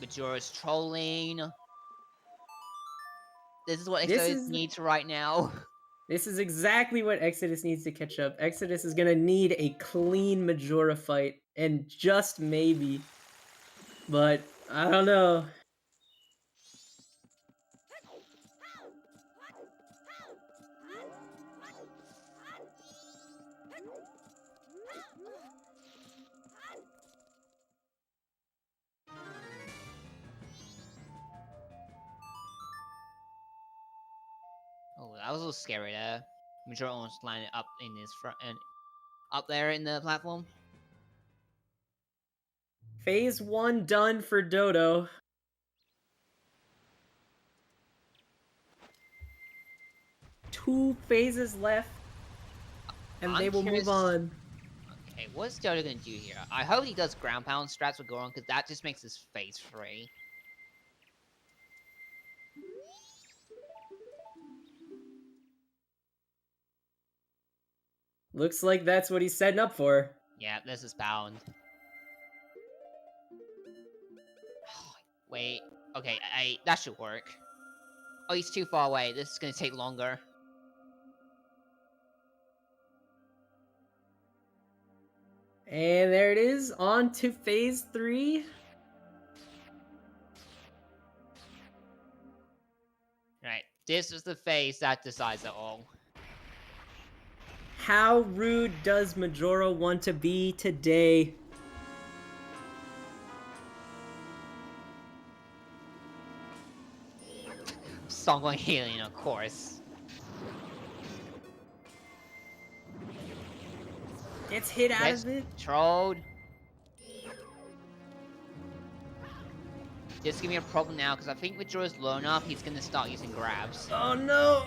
Majora's trolling. This is what This Exodus is- needs right now. This is exactly what Exodus needs to catch up. Exodus is gonna need a clean Majora fight, and just maybe. But, I don't know. Oh, that was a little scary there. Majora almost landed up in his front and up there in the platform. Phase 1 done for Dodo. Two phases left, and they will move on. Okay, what's Zelda gonna do here? I hope he does ground pound strats with Goron, because that just makes his face free. Looks like that's what he's setting up for. Yeah, this is pound. Wait, okay, that should work. Oh, he's too far away. This is gonna take longer. And there it is, on to phase 3. Right, this is the phase that decides it all. How rude does Majora want to be today? Songway healing, of course. Gets hit out Gets of it. trolled. Just give me a problem now, because I think with Majora's low enough, he's gonna start using grabs. Oh no!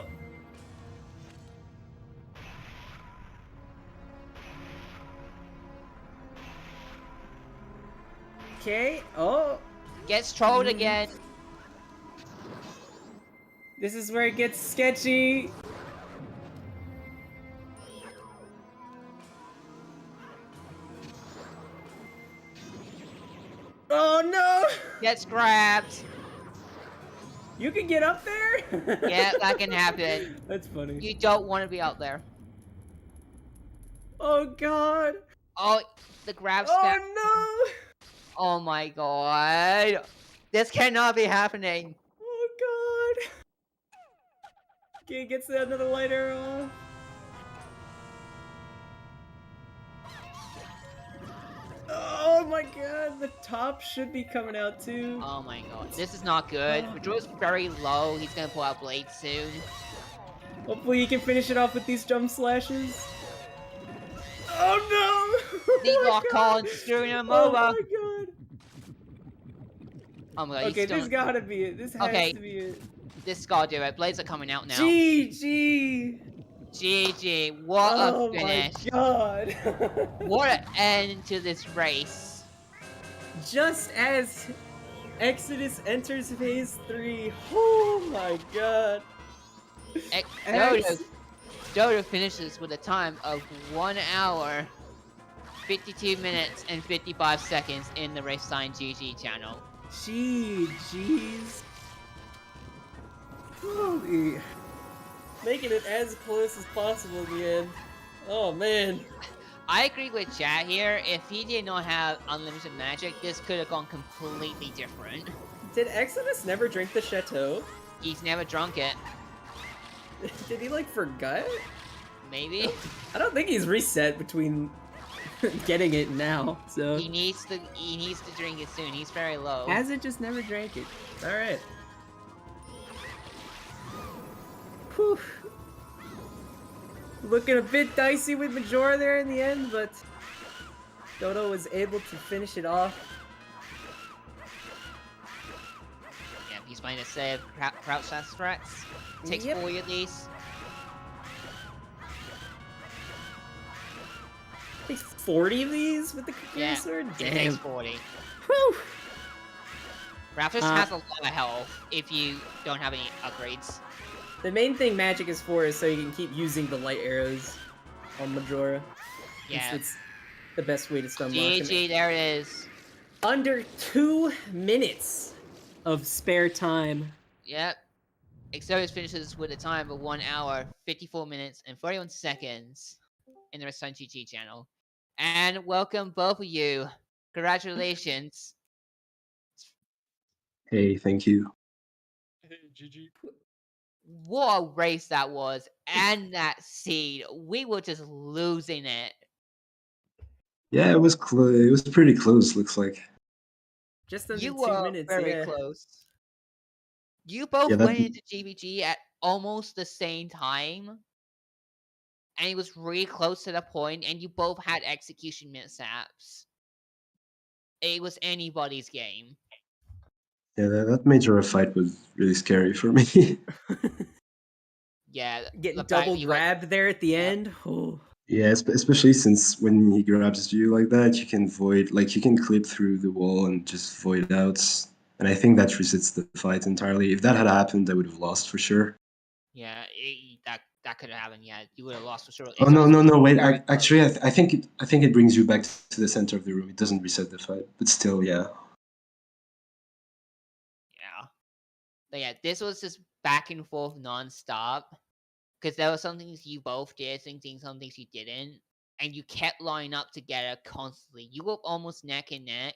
Okay, oh. Gets trolled again. This is where it gets sketchy. Oh no! Gets grabbed. You can get up there? Yeah, that can happen. That's funny. You don't want to be out there. Oh god! Oh, the grab Oh snap. no! Oh my god. This cannot be happening. Oh god! Okay, gets another light arrow off. Oh my god, the top should be coming out too. Oh my god. This is not good. Majora's very low. He's gonna pull out Blade soon. Hopefully he can finish it off with these jump slashes. Oh no! The Oh my lock God. on, screwing him Oh over. my god! Oh my god, Okay, he's this still... gotta be it. This has Okay. to be it. This gotta do it. Blades are coming out now. GG! GG. What Oh a finish. my god! What an end to this race. Just as Exodus enters phase 3. Oh my god! Ex- Dodo finishes with a time of 1 hour, 52 minutes, and 55 seconds in the Race Sign GG channel. Jeez. Holy. Making it as close as possible in the end. Oh man. I agree with Chad here. If he did not have unlimited magic, this could have gone completely different. Did Exodus never drink the chateau? He's never drunk it. Did he like forget? Maybe. I don't think he's reset between getting it now. So He needs to drink it soon. He's very low. Hazard just never drank it. All right. Whew. Looking a bit dicey with Majora there in the end, but Dodo was able to finish it off. Yeah, he's playing a set of crouch slash threats. Takes 40 at least. Takes 40 of these with the Kakiri sword? Damn. It takes 40. Whew. Raptors has a lot of health if you don't have any upgrades. The main thing magic is for is so you can keep using the light arrows on Majora. Yeah. It's the best way to stun lock him. GG, there it is. Under 2 minutes of spare time. Yep. Exodus finishes with a time of 1 hour, 54 minutes, and 41 seconds in the Sun GG channel. And welcome both of you. Congratulations. Hey, thank you. Hey, GG. What a race that was. And that seed. We were just losing it. Yeah, it was it was pretty close, looks like. Just under You 2 were minutes, very yeah. close. You both Yeah, that- went into GVG at almost the same time. And it was really close to the point, and you both had execution mishaps. It was anybody's game. Yeah, that Majora fight was really scary for me. Yeah. Getting the fact double you got- grabbed there at the Yeah. end. Oh. Yeah, especially since when he grabs you like that, you can void, like you can clip through the wall and just void out. And I think that resets the fight entirely. If that had happened, I would have lost for sure. Yeah, that could have happened. Yeah, you would have lost for sure. Oh no! Wait, very actually, I think it brings you back to the center of the room. It doesn't reset the fight, but still, yeah. Yeah. But yeah, this was just back and forth nonstop. Because there were some things you both did, some things you didn't. And you kept lining up together constantly. You were almost neck and neck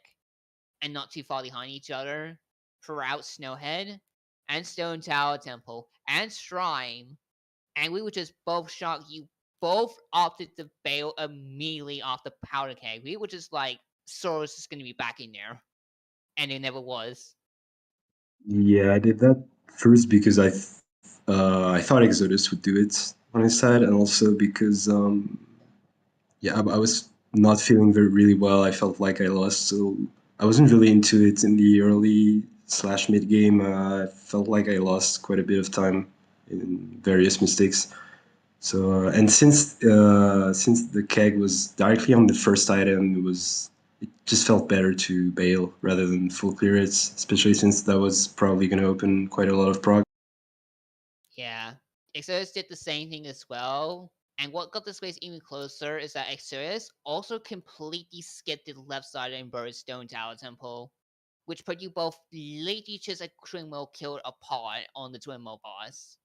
and not too far behind each other throughout Snowhead and Stone Tower Temple and Shrine. And we were just both shocked. You both opted to bail immediately off the powder keg. We were just like, Sora's just going to be back in there. And it never was. Yeah, I did that first because I thought Exodus would do it on his side, and also because I was not feeling really well. I felt like I lost, so I wasn't really into it in the early / mid game. I felt like I lost quite a bit of time in various mistakes. So and since the keg was directly on the first item, it just felt better to bail rather than full clear it, especially since that was probably going to open quite a lot of prog. Yeah. Exodus did the same thing as well. And what got this race even closer is that Exodus also completely skipped the left side and buried Stone Tower Temple, which put you both literally just a twin wheel killed apart on the twin wheel boss.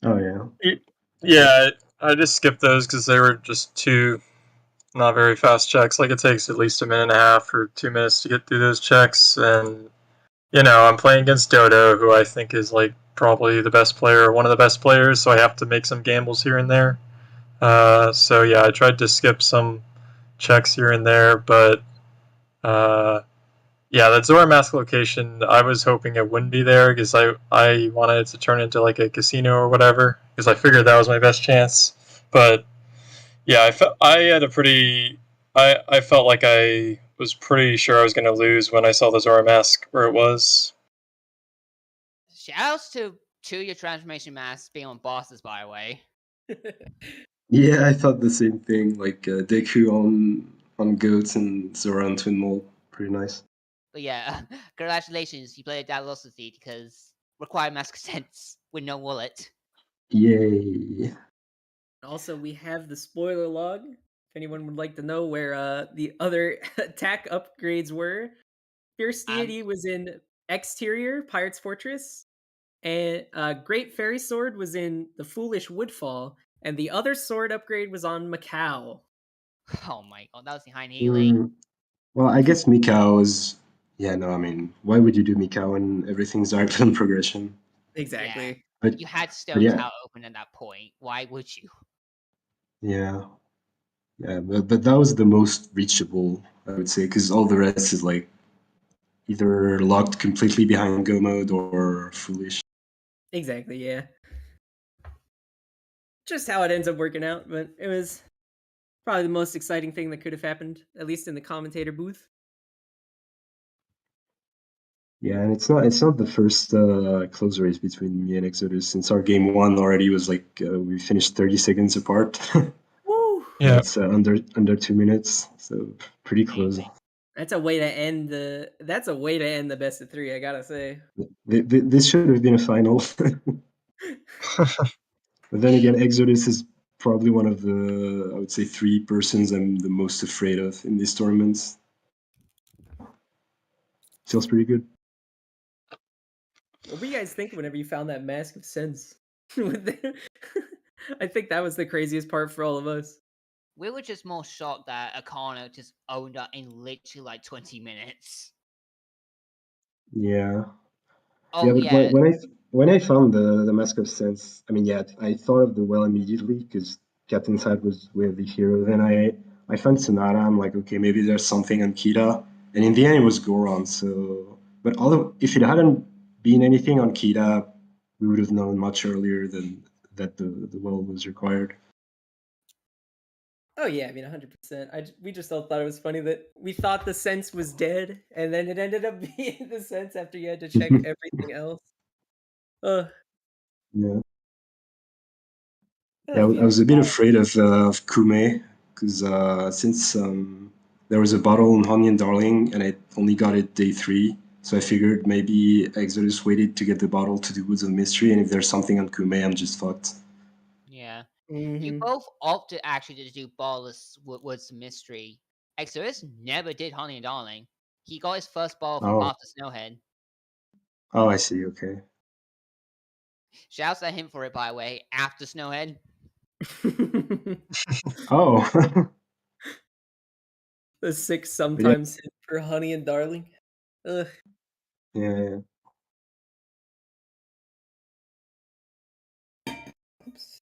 Oh yeah. Yeah, I just skipped those because they were just two not very fast checks. Like, it takes at least a minute and a half or 2 minutes to get through those checks. And, I'm playing against Dodo, who I think is, like, probably the best player, or one of the best players, so I have to make some gambles here and there. So, yeah, I tried to skip some checks here and there, but, yeah, that Zora Mask location, I was hoping it wouldn't be there because I wanted it to turn into like a casino or whatever because I figured that was my best chance. But yeah, I felt like I was pretty sure I was going to lose when I saw the Zora Mask where it was. Shoutouts to your transformation masks being on bosses, by the way. Yeah, I thought the same thing. Like Deku on goats and Zora on Twin Mole, pretty nice. But yeah, congratulations, you played that velocity because required mask sense with no wallet. Yay! Also, we have the spoiler log. If anyone would like to know where the other attack upgrades were, Fierce Deity was in Exterior, Pirate's Fortress. And Great Fairy Sword was in the Foolish Woodfall, and the other sword upgrade was on Macau. Oh my god, that was behind healing. Well, I guess Mikau is. Yeah, no, I mean, why would you do Mikau when everything's direct on progression? Exactly. But You had but Stone yeah, Tower open at that point. Why would you? yeah, but that was the most reachable, I would say, because all the rest is like either locked completely behind Go mode or foolish. Exactly, yeah. Just how it ends up working out, but it was probably the most exciting thing that could have happened, at least in the commentator booth. Yeah, and it's not the first close race between me and Exodus since our game one already was like we finished 30 seconds apart. Woo! Yeah. It's under 2 minutes, so pretty close. Amazing. That's a way to end the. That's a way to end the best of 3. I gotta say. This should have been a final. But then again, Exodus is probably one of the, I would say, 3 persons I'm the most afraid of in these tournaments. Feels pretty good. What were you guys thinking whenever you found that Mask of Sense? I think that was the craziest part for all of us. We were just more shocked that Akano just owned up in literally like 20 minutes. Yeah. Oh Yeah, but yeah, when I found the Mask of Sense, I mean, yeah, I thought of the well immediately because Captain Side was with the hero. Then I found Sonata. I'm like, okay, maybe there's something on Kita, and in the end, it was Goron. So, but although if it hadn't been anything on Kita, we would have known much earlier than that the well was required. Oh yeah, I mean 100%. We just all thought it was funny that we thought the Sense was dead, and then it ended up being the Sense after you had to check everything else. Yeah. Oh, Yeah, I man. was a bit afraid of Kume because since there was a bottle in Honey and Darling and I only got it day 3, so I figured maybe Exodus waited to get the bottle to the Woods of Mystery, and if there's something on Kume, I'm just fucked. yeah. Mm-hmm. You both opted actually to do Ballless Woods Mystery. Exodus never did Honey and Darling. He got his first ball from Oh, after Snowhead. oh, I see. Okay. Shouts at him for it, by the way, after Snowhead. Oh, The 6 but yeah, sometimes hit for Honey and Darling. Ugh. yeah. Oops.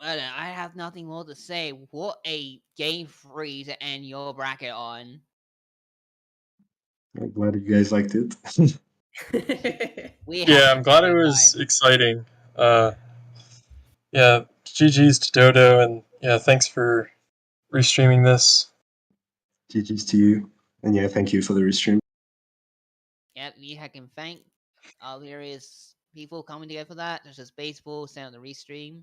Well, I have nothing more to say. What a game 3 to end your bracket on. I'm glad you guys liked it. We Yeah, had I'm glad a it great was time. exciting. Yeah, GG's to Dodo, and yeah, thanks for restreaming this. GG's to you, and yeah, thank you for the restream. Yeah, we can thank all the various people coming together for that. There's just baseball, sent on the restream,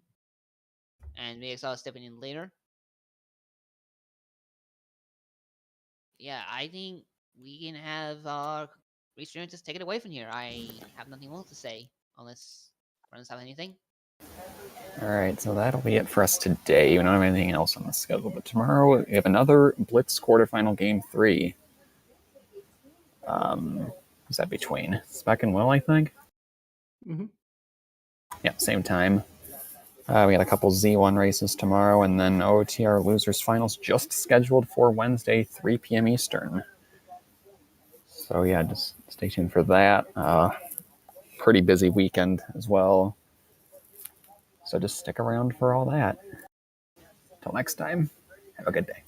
and VXR stepping in later. Yeah, I think we can have our restream just take it away from here. I have nothing more to say, unless runners have anything. Alright, so that'll be it for us today. We don't have anything else on the schedule, but tomorrow we have another Blitz quarterfinal game 3. Who's that between? Spec and Will, I think? Mm-hmm. Yeah, same time. We got a couple Z1 races tomorrow, and then OTR Losers Finals just scheduled for Wednesday, 3 p.m. Eastern. So yeah, just stay tuned for that. Pretty busy weekend as well. So just stick around for all that. Till next time, have a good day.